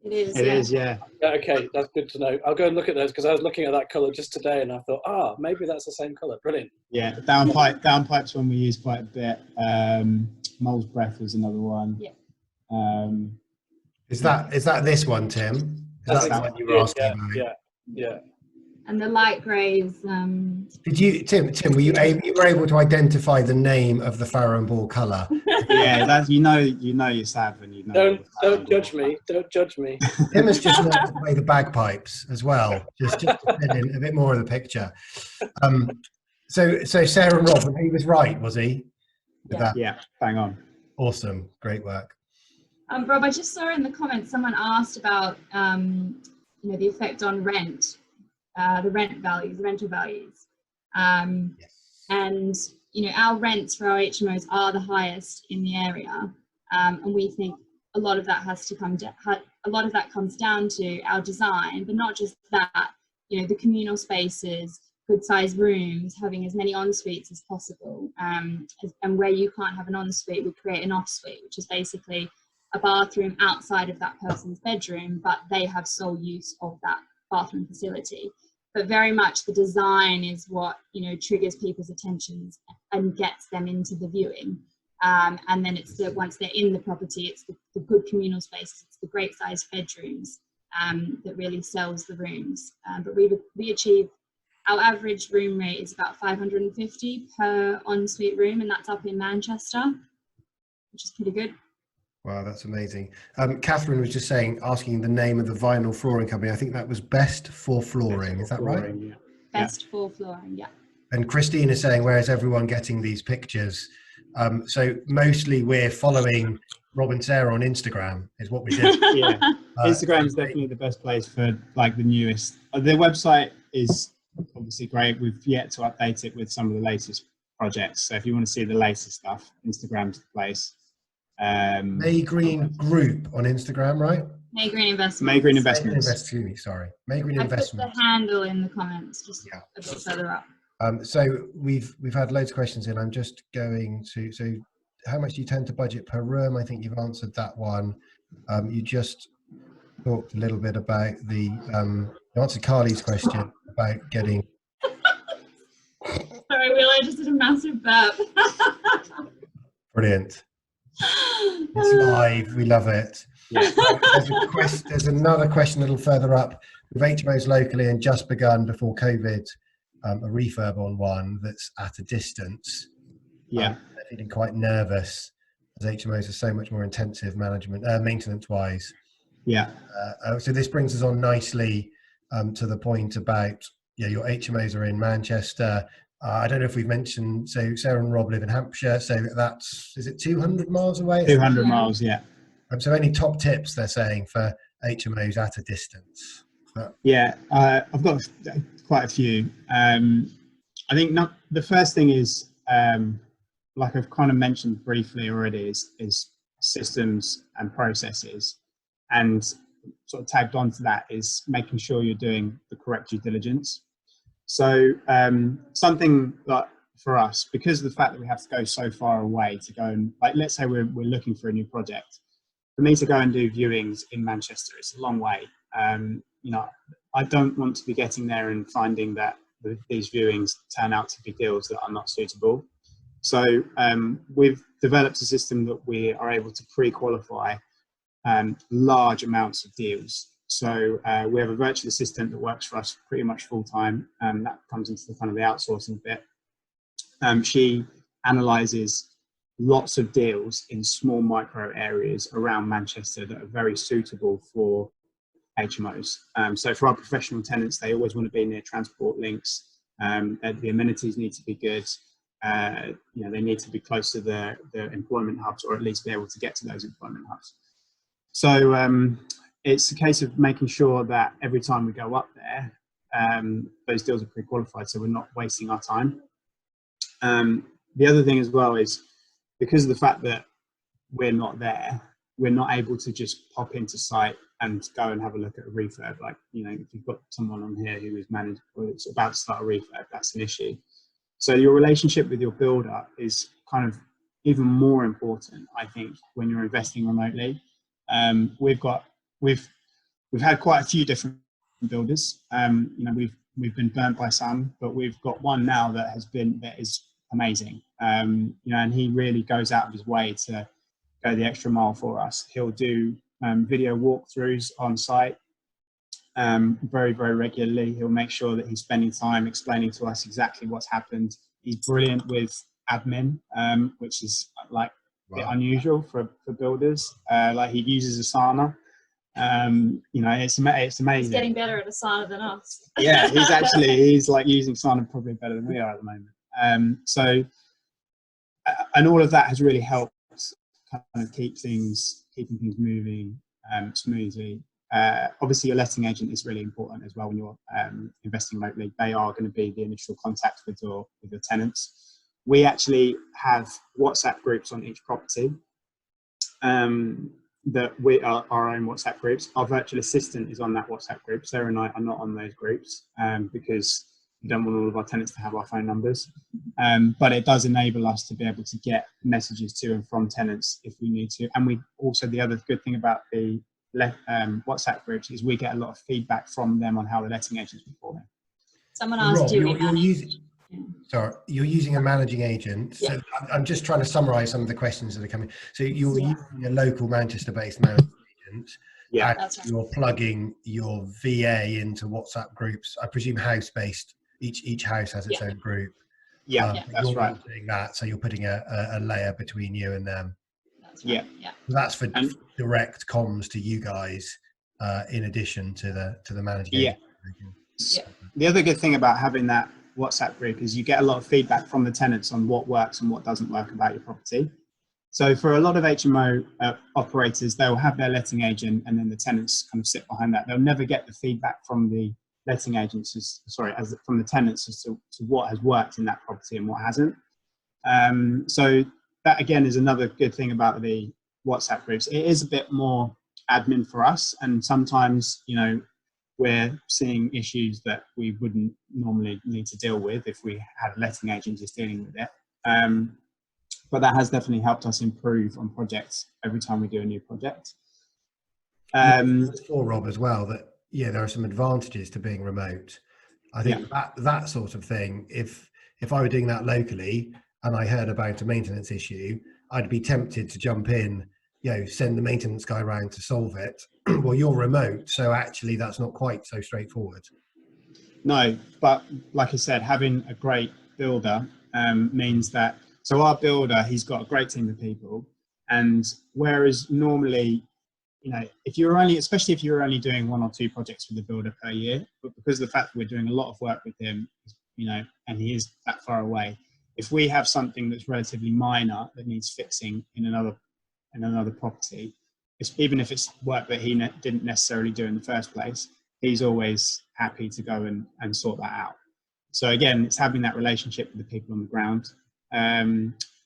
[SPEAKER 4] It is.
[SPEAKER 3] It is, yeah.
[SPEAKER 5] Okay, that's good to know. I'll go and look at those, because I was looking at that colour just today, and I thought, maybe that's the same colour. Brilliant.
[SPEAKER 3] Yeah, downpipe's one we use quite a bit. Mole's breath was another one.
[SPEAKER 4] Yeah.
[SPEAKER 1] Is that this one, Tim? Is that the one you were asking about?
[SPEAKER 5] Yeah.
[SPEAKER 4] And the light greys.
[SPEAKER 1] Did you, Tim? Were you able to identify the name of the Farrow & Ball colour?
[SPEAKER 3] Yeah, that's you know your Sav, and you know.
[SPEAKER 5] Don't judge me. Don't judge me.
[SPEAKER 1] Tim has just learned to play the bagpipes as well, just to fit in a bit more of the picture. So Sarah and Rob, he was right, was he? With that?
[SPEAKER 3] Yeah, bang on.
[SPEAKER 1] Awesome, great work.
[SPEAKER 4] Rob, I just saw in the comments someone asked about the effect on rent, the rental values, and our rents for our HMOs are the highest in the area, and we think a lot of that comes down to our design, but not just that. The communal spaces, good sized rooms, having as many en-suites as possible, and where you can't have an en-suite, we create an off-suite, which is basically a bathroom outside of that person's bedroom, but they have sole use of that bathroom facility. But very much the design is what triggers people's attentions and gets them into the viewing. And then it's once they're in the property, it's the good communal spaces, it's the great sized bedrooms that really sells the rooms. But we achieve, our average room rate is about 550 per ensuite room, and that's up in Manchester, which is pretty good.
[SPEAKER 1] Wow, that's amazing. Catherine was just asking the name of the vinyl flooring company. I think that was Best for Flooring. Is that right?
[SPEAKER 3] Yeah.
[SPEAKER 4] Best for Flooring, yeah.
[SPEAKER 1] And Christine is saying, where is everyone getting these pictures? So mostly we're following Rob and Sarah on Instagram is what we do.
[SPEAKER 3] Yeah, Instagram is definitely the best place for the newest. Their website is obviously great. We've yet to update it with some of the latest projects. So if you want to see the latest stuff, Instagram's the place.
[SPEAKER 1] May Green Group on Instagram, right?
[SPEAKER 4] May Green Investments.
[SPEAKER 3] May Green Investments.
[SPEAKER 1] May Green
[SPEAKER 4] I
[SPEAKER 1] Investments.
[SPEAKER 4] put the handle in the comments, just a bit further up.
[SPEAKER 1] So we've had loads of questions in. I'm just going to. So, how much do you tend to budget per room? I think you've answered that one. You just talked a little bit about you answered Carly's question about getting.
[SPEAKER 4] Sorry, Will, I just did a massive burp.
[SPEAKER 1] Brilliant. It's live. We love it. Yeah. There's another question a little further up. with HMOs locally and just begun before COVID a refurb on one that's at a distance.
[SPEAKER 3] Yeah.
[SPEAKER 1] They're feeling quite nervous as HMOs are so much more intensive management, maintenance-wise.
[SPEAKER 3] Yeah.
[SPEAKER 1] So this brings us on nicely to the point about, your HMOs are in Manchester. I don't know if we've mentioned, so Sarah and Rob live in Hampshire, so is it 200 miles away?
[SPEAKER 3] 200 miles, yeah.
[SPEAKER 1] So any top tips they're saying for HMOs at a distance?
[SPEAKER 3] Yeah, I've got quite a few. I think the first thing is, like I've kind of mentioned briefly already, is systems and processes, and sort of tagged onto that is making sure you're doing the correct due diligence. So something that for us, because of the fact that we have to go so far away to go and, like, let's say we're looking for a new project, for me to go and do viewings in Manchester, it's a long way. I don't want to be getting there and finding that these viewings turn out to be deals that are not suitable. So we've developed a system that we are able to pre-qualify large amounts of deals. So we have a virtual assistant that works for us pretty much full time, and that comes into the kind of the outsourcing bit. She analyses lots of deals in small micro areas around Manchester that are very suitable for HMOs. So for our professional tenants, they always want to be near transport links. The amenities need to be good. They need to be close to the employment hubs, or at least be able to get to those employment hubs. So it's a case of making sure that every time we go up there, those deals are pre-qualified, so we're not wasting our time. The other thing as well is, because of the fact that we're not there, we're not able to just pop into site and go and have a look at a refurb. Like, if you've got someone on here who is managed or it's about to start a refurb, that's an issue. So your relationship with your builder is kind of even more important, I think, when you're investing remotely. We've had quite a few different builders. We've been burnt by some, but we've got one now that is amazing. And he really goes out of his way to go the extra mile for us. He'll do video walkthroughs on site very, very regularly. He'll make sure that he's spending time explaining to us exactly what's happened. He's brilliant with admin, which is like a bit unusual for builders. Like, he uses Asana. It's amazing. He's
[SPEAKER 4] getting better at Asana than us.
[SPEAKER 3] Yeah, he's like using Asana probably better than we are at the moment. And all of that has really helped kind of keeping things moving smoothly. Obviously, your letting agent is really important as well when you're investing remotely. They are going to be the initial contact with your tenants. We actually have WhatsApp groups on each property. That we are our own WhatsApp groups. Our virtual assistant is on that WhatsApp group. Sarah and I are not on those groups because we don't want all of our tenants to have our phone numbers. But it does enable us to be able to get messages to and from tenants if we need to. And we also, the other good thing about the WhatsApp groups is we get a lot of feedback from them on how the letting agents performing.
[SPEAKER 4] Someone asked
[SPEAKER 1] you're using a managing agent. So
[SPEAKER 4] Yeah.
[SPEAKER 1] I'm just trying to summarize some of the questions that are coming. So you're using a local Manchester-based managing agent.
[SPEAKER 3] Yeah,
[SPEAKER 1] that's right. You're plugging your VA into WhatsApp groups. I presume house-based. Each house has its own group.
[SPEAKER 3] Yeah, that's right.
[SPEAKER 1] You're doing that, so you're putting a layer between you and them.
[SPEAKER 4] That's right.
[SPEAKER 3] Yeah.
[SPEAKER 1] That's for direct comms to you guys, in addition to the managing agent.
[SPEAKER 4] Yeah.
[SPEAKER 3] The other good thing about having that WhatsApp group is you get a lot of feedback from the tenants on what works and what doesn't work about your property. So for a lot of HMO operators, they'll have their letting agent and then the tenants kind of sit behind that. They'll never get the feedback from the letting agents, from the tenants as to what has worked in that property and what hasn't. So that again is another good thing about the WhatsApp groups. It is a bit more admin for us, and sometimes we're seeing issues that we wouldn't normally need to deal with if we had a letting agent just dealing with it. But that has definitely helped us improve on projects every time we do a new project.
[SPEAKER 1] For Rob as well, that there are some advantages to being remote. I think that sort of thing, if I were doing that locally and I heard about a maintenance issue, I'd be tempted to jump in send the maintenance guy around to solve it. Well, you're remote, so actually that's not quite so straightforward.
[SPEAKER 3] No, but like I said, having a great builder means that, so our builder, he's got a great team of people, and whereas normally, if you're only, especially if you're only doing 1 or 2 projects with the builder per year, but because of the fact that we're doing a lot of work with him, and he is that far away, if we have something that's relatively minor that needs fixing in another property, even if it's work that he didn't necessarily do in the first place, he's always happy to go and sort that out. So again, it's having that relationship with the people on the ground.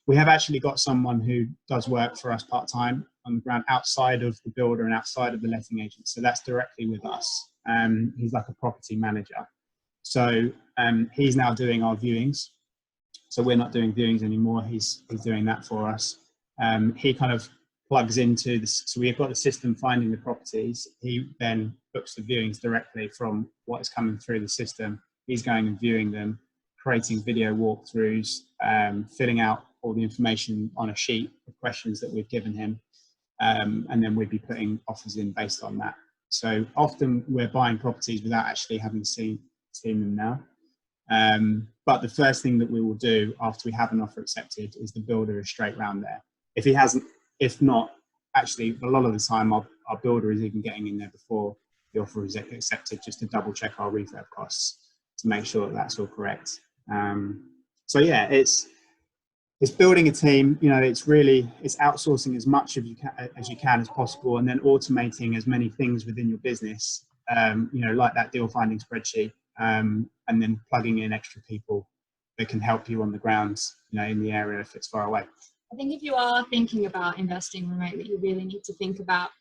[SPEAKER 3] We have actually got someone who does work for us part-time on the ground outside of the builder and outside of the letting agent. So that's directly with us. He's like a property manager. So he's now doing our viewings. So we're not doing viewings anymore. He's doing that for us. He kind of plugs into this. So we've got the system finding the properties. He then books the viewings directly from what is coming through the system. He's going and viewing them, creating video walkthroughs, filling out all the information on a sheet of questions that we've given him. And then we'd be putting offers in based on that. So often we're buying properties without actually having seen them now. But the first thing that we will do after we have an offer accepted is the builder is straight round there. If he hasn't, if not, actually a lot of the time our builder is even getting in there before the offer is accepted, just to double check our refurb costs to make sure that that's all correct. So yeah, it's building a team. It's outsourcing as much as you can as possible, and then automating as many things within your business, like that deal finding spreadsheet, and then plugging in extra people that can help you on the ground, in the area if it's far away.
[SPEAKER 4] I think if you are thinking about investing remotely, you really need to think about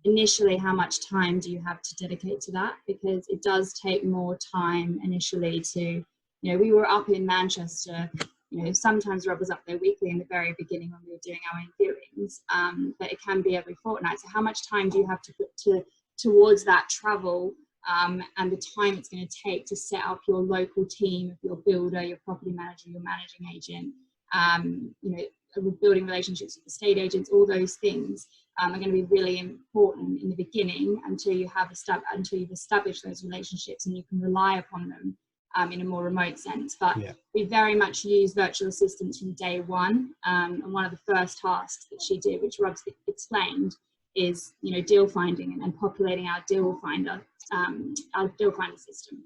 [SPEAKER 4] initially how much time do you have to dedicate to that, because it does take more time initially to, we were up in Manchester, sometimes Rob was up there weekly in the very beginning when we were doing our own viewings, but it can be every fortnight. So how much time do you have to put towards that travel, and the time it's going to take to set up your local team of your builder, your property manager, your managing agent, building relationships with estate agents, all those things are going to be really important in the beginning until you've established those relationships and you can rely upon them in a more remote sense. But we very much use virtual assistants from day one, and one of the first tasks that she did, which Rob explained, is deal finding and populating our deal finder system.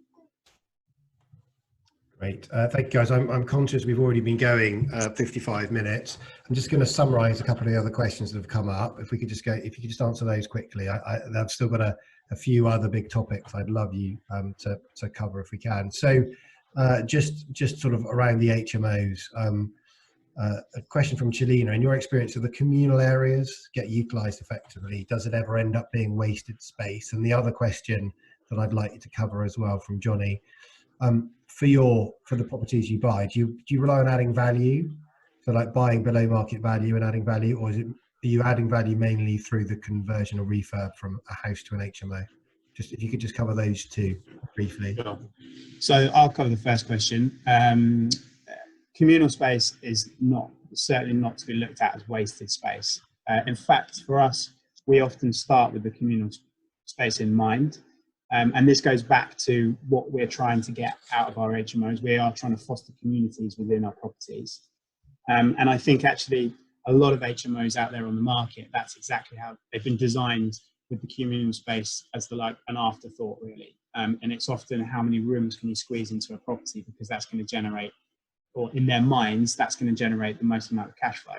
[SPEAKER 1] Great. Thank you, guys. I'm conscious we've already been going 55 minutes. I'm just going to summarise a couple of the other questions that have come up. If you could just answer those quickly. I've still got a few other big topics I'd love you to cover if we can. So just sort of around the HMOs. A question from Chelina. In your experience, of the communal areas get utilised effectively? Does it ever end up being wasted space? And the other question that I'd like you to cover as well from Johnny. For the properties you buy, do you rely on adding value, so like buying below market value and adding value, or are you adding value mainly through the conversion or refurb from a house to an HMO? Just if you could just cover those two briefly.
[SPEAKER 3] Sure. So I'll cover the first question. Communal space is certainly not to be looked at as wasted space. In fact, for us, we often start with the communal space in mind. And this goes back to what we're trying to get out of our HMOs. We are trying to foster communities within our properties. And I think actually a lot of HMOs out there on the market, that's exactly how they've been designed, with the communal space as an afterthought, really. And it's often how many rooms can you squeeze into a property, because that's going to generate, or in their minds, that's going to generate the most amount of cash flow.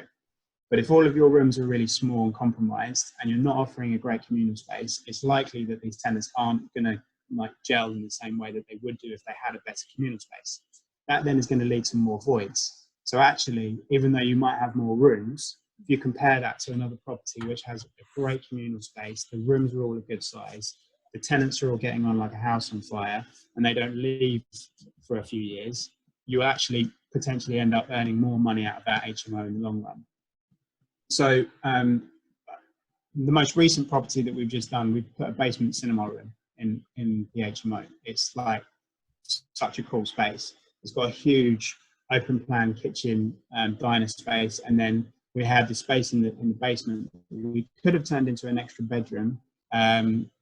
[SPEAKER 3] But if all of your rooms are really small and compromised, and you're not offering a great communal space, it's likely that these tenants aren't going to gel in the same way that they would do if they had a better communal space. That then is going to lead to more voids. So actually, even though you might have more rooms, if you compare that to another property which has a great communal space, the rooms are all a good size, the tenants are all getting on like a house on fire, and they don't leave for a few years, you actually potentially end up earning more money out of that HMO in the long run. So the most recent property that we've just done, we've put a basement cinema room in the HMO. It's like such a cool space. It's got a huge open plan kitchen, diner space, and then we had the space in the basement we could have turned into an extra bedroom,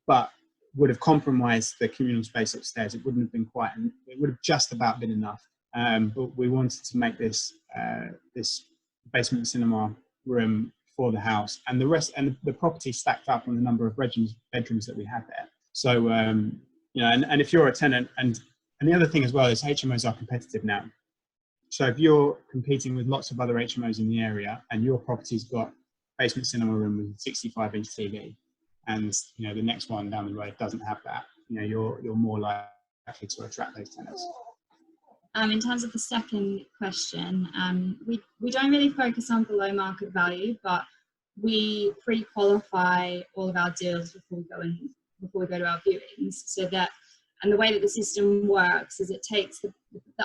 [SPEAKER 3] but would have compromised the communal space upstairs. It wouldn't have been quite, it would have just about been enough. But we wanted to make this this basement cinema room for the house, and the rest, and the property stacked up on the number of bedrooms that we had there. So you know, and if you're a tenant, and the other thing as well is HMOs are competitive now. So if you're competing with lots of other HMOs in the area, and your property's got basement cinema room with 65-inch TV, and you know the next one down the road doesn't have that, you know, you're more likely to attract those tenants.
[SPEAKER 4] In terms of the second question, we don't really focus on below market value, but we pre-qualify all of our deals before we go to our viewings. So that, and the way that the system works is it takes the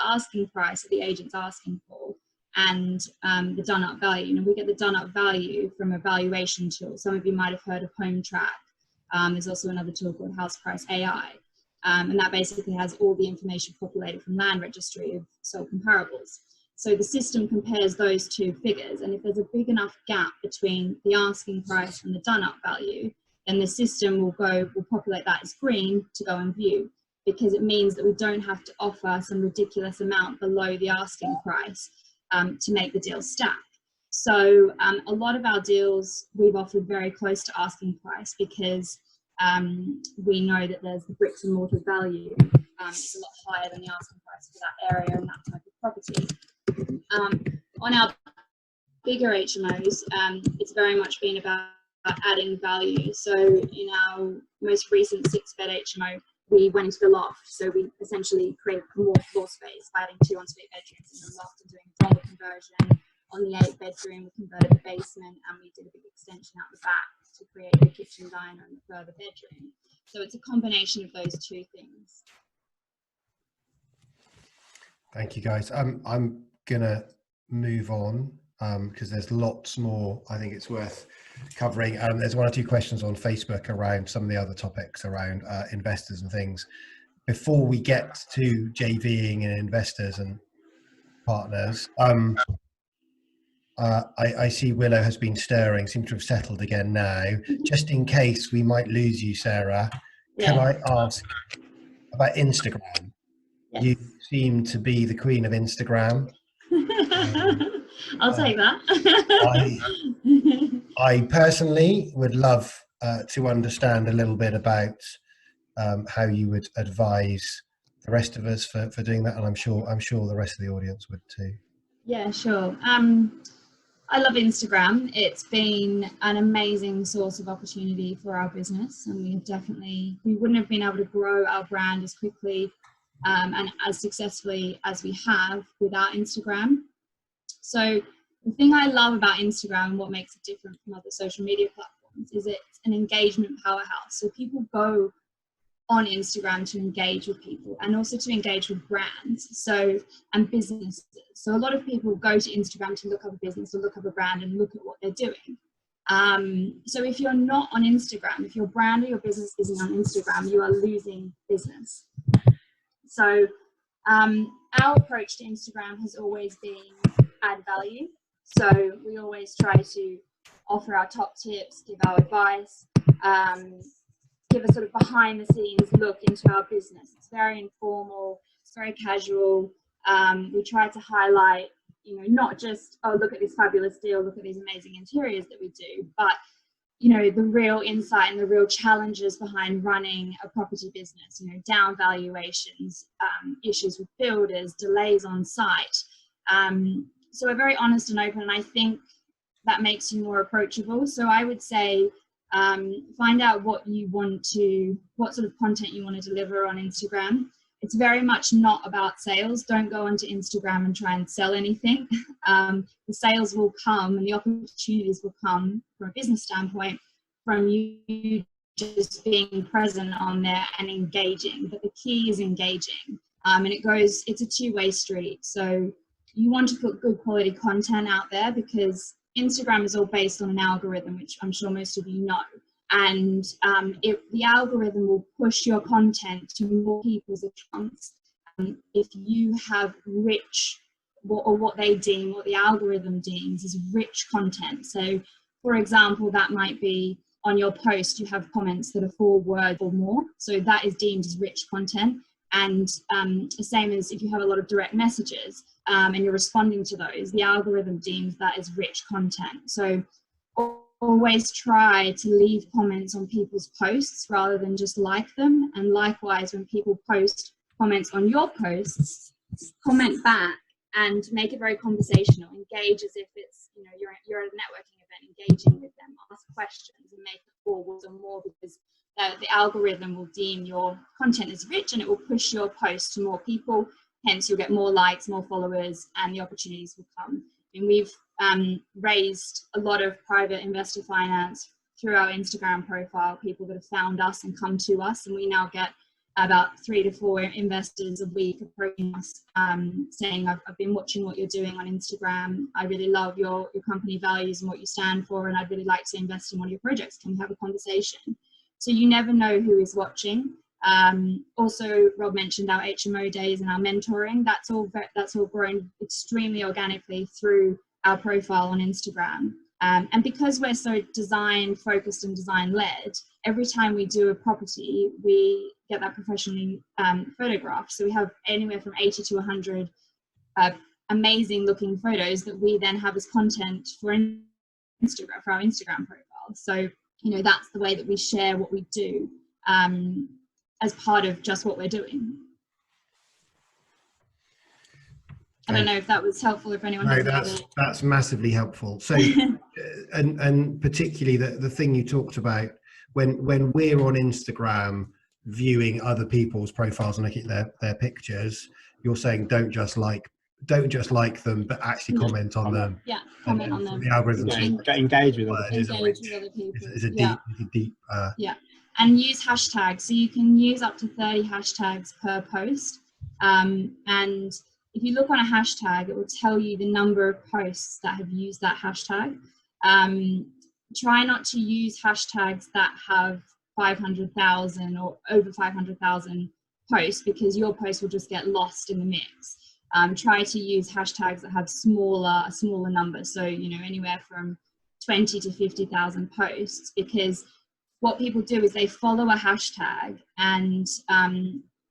[SPEAKER 4] asking price that the agent's asking for and the done up value. And we get the done up value from a valuation tool. Some of you might have heard of Home Track. There's also another tool called House Price AI. And that basically has all the information populated from Land Registry of sold comparables. So the system compares those two figures, and if there's a big enough gap between the asking price and the done-up value, then the system will populate that as green to go and view, because it means that we don't have to offer some ridiculous amount below the asking price to make the deal stack. So a lot of our deals we've offered very close to asking price, because we know that there's the bricks and mortar value is a lot higher than the asking price for that area and that type of property. On our bigger HMOs, it's very much been about adding value. So in our most recent 6-bed HMO, we went into the loft. So we essentially created more floor space by adding 2 ensuite bedrooms in the loft and doing a dormer conversion. On the 8-bedroom, we converted the basement, and we did a big extension out the back to create the kitchen diner and the further bedroom. So it's a combination of those two things.
[SPEAKER 1] Thank you, guys. I'm gonna move on because there's lots more I think it's worth covering. There's 1 or 2 questions on Facebook around some of the other topics around investors and things. Before we get to JVing and investors and partners, I see Willow has been stirring, seems to have settled again now. Just in case we might lose you, Sarah, can I ask about Instagram?
[SPEAKER 4] Yes.
[SPEAKER 1] You seem to be the queen of Instagram.
[SPEAKER 4] I'll take that.
[SPEAKER 1] I personally would love to understand a little bit about how you would advise the rest of us for doing that, and I'm sure the rest of the audience would too.
[SPEAKER 4] Yeah, sure. I love Instagram. It's been an amazing source of opportunity for our business, and we wouldn't have been able to grow our brand as quickly and as successfully as we have without Instagram. So the thing I love about Instagram and what makes it different from other social media platforms is it's an engagement powerhouse. So people go on Instagram to engage with people and also to engage with brands and businesses. So a lot of people go to Instagram to look up a business or look up a brand and look at what they're doing. So if you're not on Instagram, if your brand or your business isn't on Instagram, you are losing business. So our approach to Instagram has always been add value. So we always try to offer our top tips, give our advice, give a sort of behind the scenes look into our business. It's very informal, it's very casual. We try to highlight, not just, oh, look at this fabulous deal, look at these amazing interiors that we do, but the real insight and the real challenges behind running a property business, down valuations, issues with builders, delays on site. So we're very honest and open, and I think that makes you more approachable. So I would say find out what sort of content you want to deliver on Instagram. It's very much not about sales. Don't go onto Instagram and try and sell anything. The sales will come and the opportunities will come from a business standpoint from you just being present on there and engaging. But the key is engaging. And it's a two-way street. So you want to put good quality content out there, because Instagram is all based on an algorithm, which I'm sure most of you know. And the algorithm will push your content to more people's accounts if you have rich what they deem, what the algorithm deems as rich content. So for example, that might be on your post, you have comments that are 4 words or more. So that is deemed as rich content. And the same as if you have a lot of direct messages and you're responding to those, the algorithm deems that as rich content. So always try to leave comments on people's posts rather than just like them. And likewise, when people post comments on your posts, comment back and make it very conversational. Engage as if it's, you know, you're at a networking event, engaging with them, ask questions and make it 4 words or more, because the algorithm will deem your content as rich and it will push your post to more people. Hence, you'll get more likes, more followers, and the opportunities will come. And we've raised a lot of private investor finance through our Instagram profile, people that have found us and come to us, and we now get about 3 to 4 investors a week approaching us, saying, I've been watching what you're doing on Instagram. I really love your company values and what you stand for, and I'd really like to invest in one of your projects. Can we have a conversation? So you never know who is watching. Also, Rob mentioned our HMO days and our mentoring. That's all grown extremely organically through our profile on Instagram. And because we're so design focused and design led, every time we do a property, we get that professionally photographed. So we have anywhere from 80 to 100 amazing looking photos that we then have as content for Instagram, for our Instagram profile. So, you know, that's the way that we share what we do as part of just what we're doing. I don't know if that was helpful, if anyone has
[SPEAKER 1] that's massively helpful. So and particularly the thing you talked about, when we're on Instagram viewing other people's profiles and looking at their pictures, you're saying don't just like them, but actually comment on them.
[SPEAKER 4] Yeah, comment on them.
[SPEAKER 1] The algorithm
[SPEAKER 3] engage with other people.
[SPEAKER 4] Engage with other people.
[SPEAKER 1] It's a deep
[SPEAKER 4] yeah, and use hashtags. So you can use up to 30 hashtags per post, and if you look on a hashtag, it will tell you the number of posts that have used that hashtag. Try not to use hashtags that have 500,000 or over 500,000 posts, because your post will just get lost in the mix. Try to use hashtags that have a smaller number. So, you know, anywhere from 20 to 50,000 posts, because what people do is they follow a hashtag, and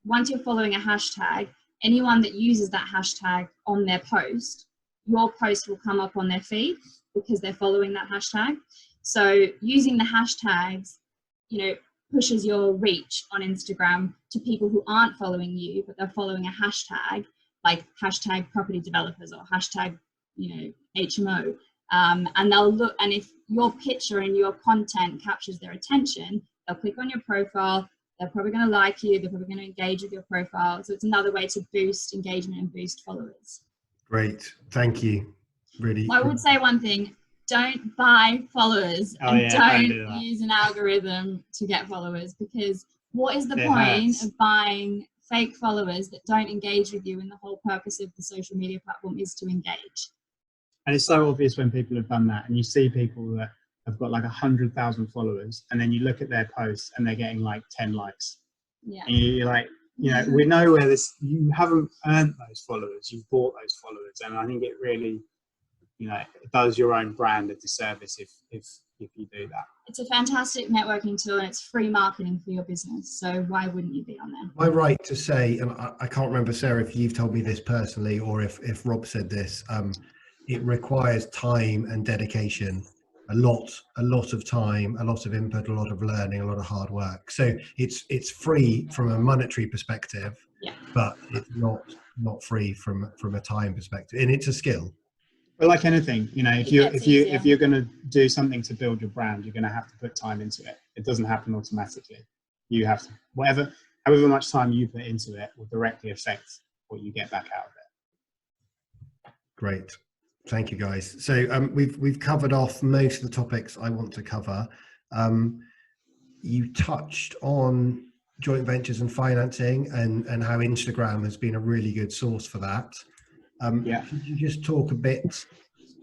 [SPEAKER 4] once you're following a hashtag, anyone that uses that hashtag on their post, your post will come up on their feed because they're following that hashtag. So using the hashtags, you know, pushes your reach on Instagram to people who aren't following you, but they're following a hashtag, like hashtag property developers or hashtag, you know, HMO. And they'll look, and if your picture and your content captures their attention, they'll click on your profile. They're probably going to like you. They're probably going to engage with your profile. So it's another way to boost engagement and boost followers.
[SPEAKER 1] Great. Thank you. Really.
[SPEAKER 4] I would say one thing: don't buy followers and don't use an algorithm to get followers, because what is the point of buying fake followers that don't engage with you, and the whole purpose of the social media platform is to engage?
[SPEAKER 3] And it's so obvious when people have done that, and you see people that have got like 100,000 followers, and then you look at their posts and they're getting like 10 likes.
[SPEAKER 4] Yeah.
[SPEAKER 3] And you're like, you know, we know where you haven't earned those followers, you've bought those followers. And I think it really, you know, it does your own brand a disservice if you do that.
[SPEAKER 4] It's a fantastic networking tool, and it's free marketing for your business. So why wouldn't you be on there?
[SPEAKER 1] Am I right to say, and I can't remember, Sarah, if you've told me this personally or if Rob said this, it requires time and dedication, a lot of time, a lot of input, a lot of learning, a lot of hard work. So it's free from a monetary perspective, but it's not free from a time perspective, and it's a skill.
[SPEAKER 3] But like anything, you know, if you're going to do something to build your brand, you're going to have to put time into it. It doesn't happen automatically. You have to, however much time you put into it will directly affect what you get back out of it.
[SPEAKER 1] Great. Thank you, guys. So we've covered off most of the topics I want to cover. You touched on joint ventures and financing, and how Instagram has been a really good source for that. Could you just talk a bit?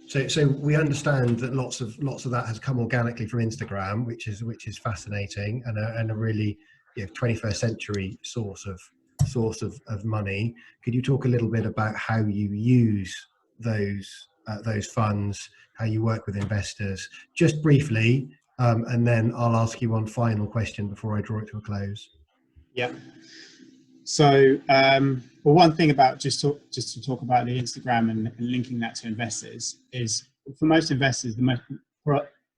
[SPEAKER 1] So we understand that lots of that has come organically from Instagram, which is fascinating, and a really 21st century source of source of money. Could you talk a little bit about how you use those funds, how you work with investors, just briefly, and then I'll ask you one final question before I draw it to a close.
[SPEAKER 3] Yeah. So, well, one thing about just to talk about the Instagram and linking that to investors is, for most investors,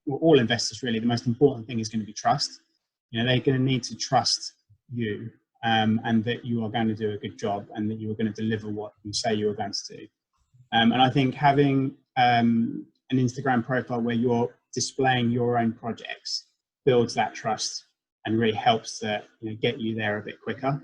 [SPEAKER 3] all investors really, the most important thing is going to be trust. You know, they're going to need to trust you, and that you are going to do a good job, and that you are going to deliver what you say you are going to do. And I think having an Instagram profile where you're displaying your own projects builds that trust and really helps to, you know, get you there a bit quicker.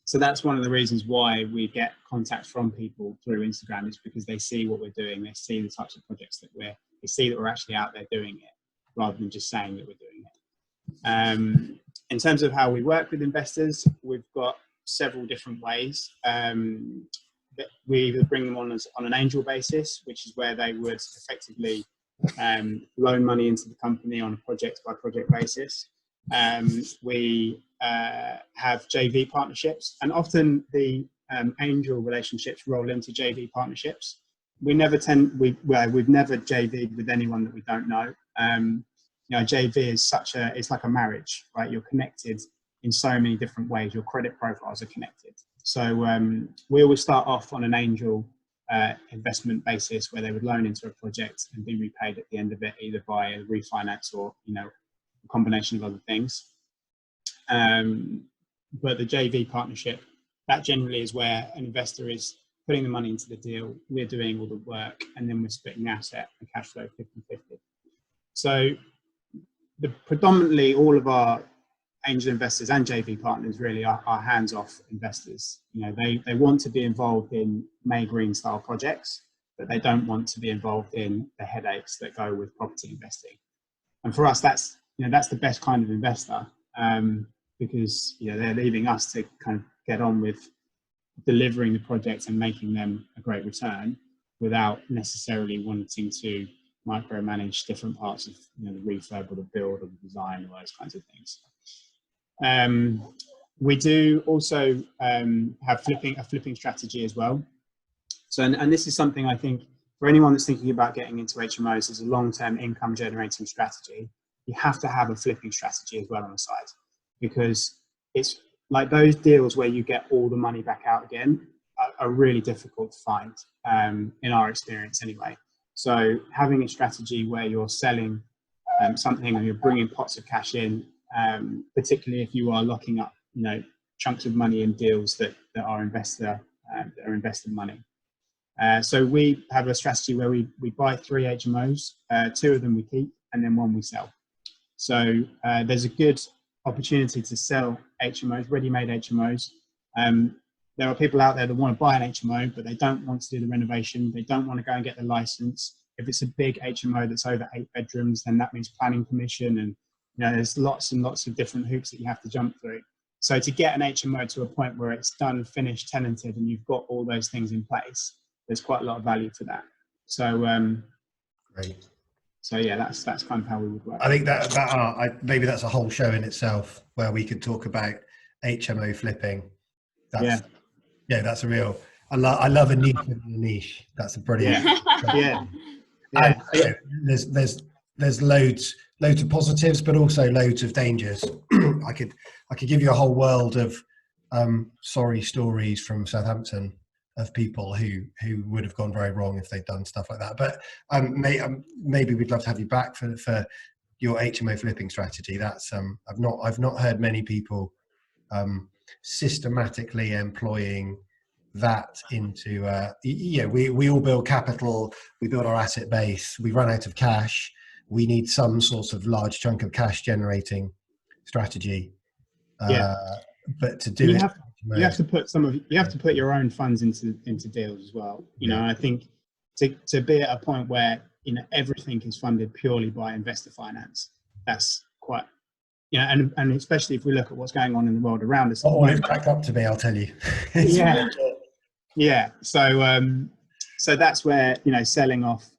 [SPEAKER 3] So that's one of the reasons why we get contact from people through Instagram, is because they see what we're doing, they see the types of projects that they see that we're actually out there doing it, rather than just saying that we're doing it. In terms of how we work with investors, we've got several different ways. That we either bring them on on an angel basis, which is where they would effectively loan money into the company on a project by project basis. We have JV partnerships, and often the angel relationships roll into JV partnerships. We've never JV'd with anyone that we don't know. You know, JV is it's like a marriage, right? You're connected in so many different ways. Your credit profiles are connected. So we always start off on an angel investment basis, where they would loan into a project and be repaid at the end of it, either by a refinance or, you know, a combination of other things. But the JV partnership, that generally is where an investor is putting the money into the deal, we're doing all the work, and then we're splitting asset and cash flow 50-50. So predominantly all of our angel investors and JV partners really are hands-off investors. You know, they want to be involved in May Green style projects, but they don't want to be involved in the headaches that go with property investing. And for us, that's the best kind of investor, because, you know, they're leaving us to kind of get on with delivering the projects and making them a great return, without necessarily wanting to micromanage different parts of, you know, the refurb or the build or the design or those kinds of things. We do also have a flipping strategy as well. So, and this is something I think for anyone that's thinking about getting into HMOs as a long-term income generating strategy, you have to have a flipping strategy as well on the side, because it's like those deals where you get all the money back out again are really difficult to find, in our experience anyway. So having a strategy where you're selling something and you're bringing pots of cash in, particularly if you are locking up, you know, chunks of money in deals that are investor money. So we have a strategy where we buy 3 HMOs, 2 of them we keep, and then 1 we sell. So there's a good opportunity to sell HMOs, ready-made HMOs. There are people out there that want to buy an HMO, but they don't want to do the renovation. They don't want to go and get the license. If it's a big HMO that's over 8 bedrooms, then that means planning permission, and, you know, there's lots and lots of different hoops that you have to jump through. So to get an HMO to a point where it's done, finished, tenanted, and you've got all those things in place, there's quite a lot of value for that. So
[SPEAKER 1] Great.
[SPEAKER 3] So yeah, that's kind of how we would work.
[SPEAKER 1] I think maybe that's a whole show in itself where we could talk about HMO flipping. That's a real. I love a niche within a niche. That's a brilliant.
[SPEAKER 3] Yeah.
[SPEAKER 1] And, there's loads of positives, but also loads of dangers. I could give you a whole world of sorry stories from Southampton of people who would have gone very wrong if they'd done stuff like that. But maybe we'd love to have you back for your HMO flipping strategy. That's I've not heard many people systematically employing that into we all build capital, we build our asset base, we run out of cash, we need some sort of large chunk of cash generating strategy. But to do
[SPEAKER 3] you have to put your own funds into deals as well. You know, I think to be at a point where, you know, everything is funded purely by investor finance, that's quite, you know, and especially if we look at what's going on in the world around us.
[SPEAKER 1] Oh, it's cracked up to me, I'll tell you.
[SPEAKER 3] Yeah. So that's where, you know, selling off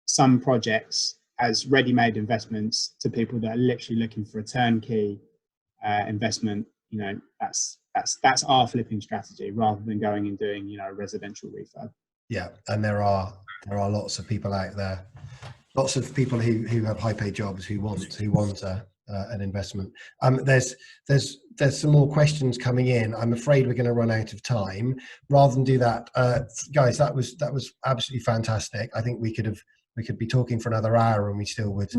[SPEAKER 3] some projects as ready-made investments to people that are literally looking for a turnkey investment you know, that's our flipping strategy rather than going and doing, you know, a residential refurb.
[SPEAKER 1] Yeah, and there are lots of people out there, lots of people who have high paid jobs who want an investment. There's some more questions coming in. I'm afraid we're going to run out of time. Rather than do that, guys, that was absolutely fantastic. I think we could be talking for another hour and we still would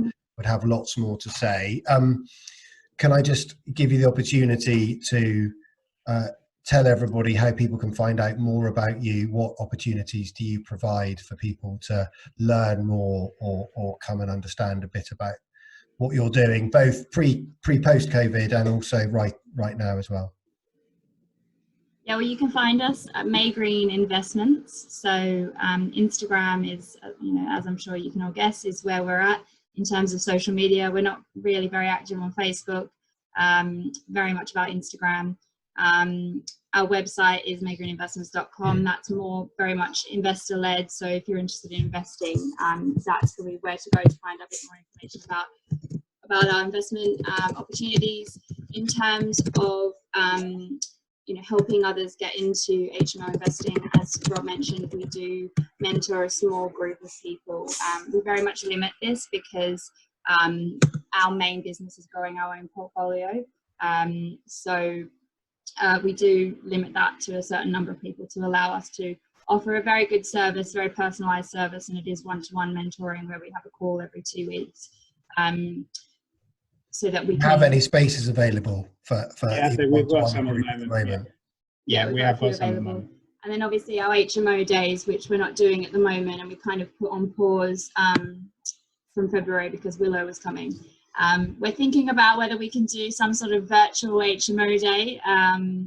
[SPEAKER 1] have lots more to say. Can I just give you the opportunity to tell everybody how people can find out more about you? What opportunities do you provide for people to learn more or come and understand a bit about what you're doing, both post COVID and also right now as well?
[SPEAKER 4] Yeah, well, you can find us at Maygreen Investments. So Instagram is, you know, as I'm sure you can all guess, is where we're at in terms of social media. We're not really very active on Facebook, very much about Instagram. Our website is maygreeninvestments.com. That's more very much investor led. So if you're interested in investing, that's really where to go to find out a bit more information about our investment opportunities. In terms of you know, helping others get into HMO investing, as Rob mentioned, we do mentor a small group of people. We very much limit this because our main business is growing our own portfolio. So we do limit that to a certain number of people to allow us to offer a very good service, very personalized service, and it is one-to-one mentoring where we have a call every 2 weeks. So that we can
[SPEAKER 1] have any spaces available for
[SPEAKER 3] yeah, so we've got some at the moment. Yeah, we have got some available.
[SPEAKER 4] And then obviously our HMO days, which we're not doing at the moment, and we kind of put on pause from February because Willow was coming. We're thinking about whether we can do some sort of virtual HMO day.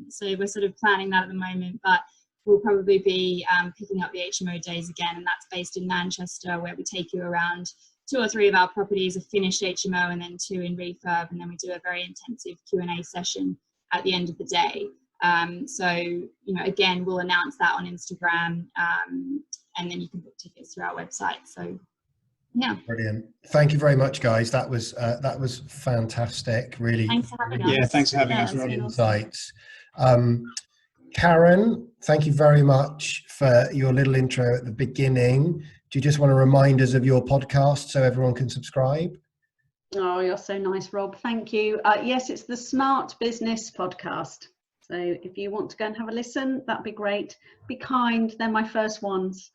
[SPEAKER 4] So we're sort of planning that at the moment, but we'll probably be picking up the HMO days again, and that's based in Manchester, where we take you around 2 or 3 of our properties, a finished HMO and then 2 in refurb, and then we do a very intensive Q&A session at the end of the day. So, you know, again, we'll announce that on Instagram, and then you can book tickets through our website. So, yeah.
[SPEAKER 1] Brilliant. Thank you very much, guys. That was fantastic. Really.
[SPEAKER 4] Thanks for having us.
[SPEAKER 3] Yeah, thanks for having us.
[SPEAKER 1] Really insights. Karen, thank you very much for your little intro at the beginning. Do you just want to remind us of your podcast so everyone can subscribe?
[SPEAKER 2] Oh, you're so nice, Rob. Thank you. Yes, it's the Smart Business Podcast. So if you want to go and have a listen, that'd be great. Be kind. They're my first ones.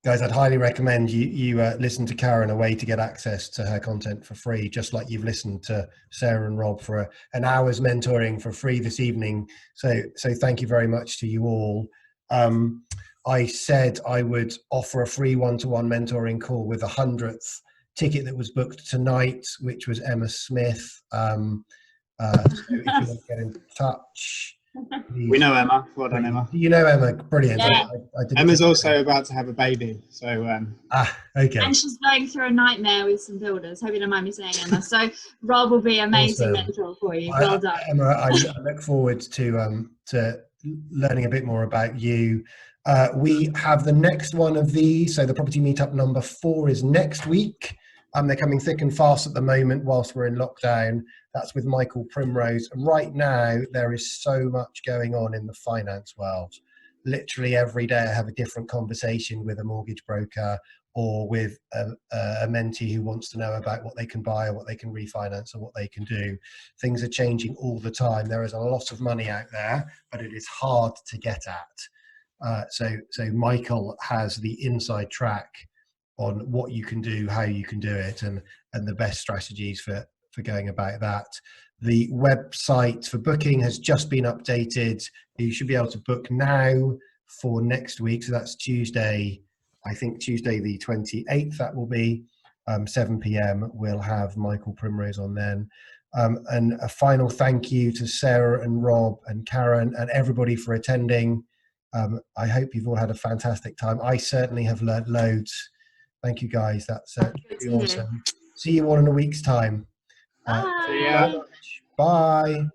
[SPEAKER 1] Guys, I'd highly recommend you listen to Karen, a way to get access to her content for free, just like you've listened to Sarah and Rob for an hour's mentoring for free this evening. So thank you very much to you all. I said I would offer a free one-to-one mentoring call with 100th ticket that was booked tonight, which was Emma Smith. So if you want to get in touch,
[SPEAKER 3] we know Emma. Well done, Emma.
[SPEAKER 1] You know Emma, brilliant.
[SPEAKER 4] Yeah.
[SPEAKER 3] Emma's also about to have a baby, so
[SPEAKER 1] okay.
[SPEAKER 4] And she's going through a nightmare with some builders. Hope you don't mind me saying, Emma. So Rob will be amazing mentor for you. Well done,
[SPEAKER 1] Emma. I look forward to learning a bit more about you. We have the next one of these. So the Property Meetup number 4 is next week. They're coming thick and fast at the moment whilst we're in lockdown. That's with Michael Primrose. Right now, there is so much going on in the finance world. Literally every day I have a different conversation with a mortgage broker or with a mentee who wants to know about what they can buy or what they can refinance or what they can do. Things are changing all the time. There is a lot of money out there, but it is hard to get at. So Michael has the inside track on what you can do, how you can do it, and the best strategies for going about that. The website for booking has just been updated. You should be able to book now for next week. So that's Tuesday, I think Tuesday the 28th, that will be 7 p.m. We'll have Michael Primrose on then. And a final thank you to Sarah and Rob and Karen and everybody for attending. I hope you've all had a fantastic time. I certainly have learned loads. Thank you, guys. That's really awesome. See you all in a week's time.
[SPEAKER 4] Bye.
[SPEAKER 3] See ya.
[SPEAKER 1] Bye.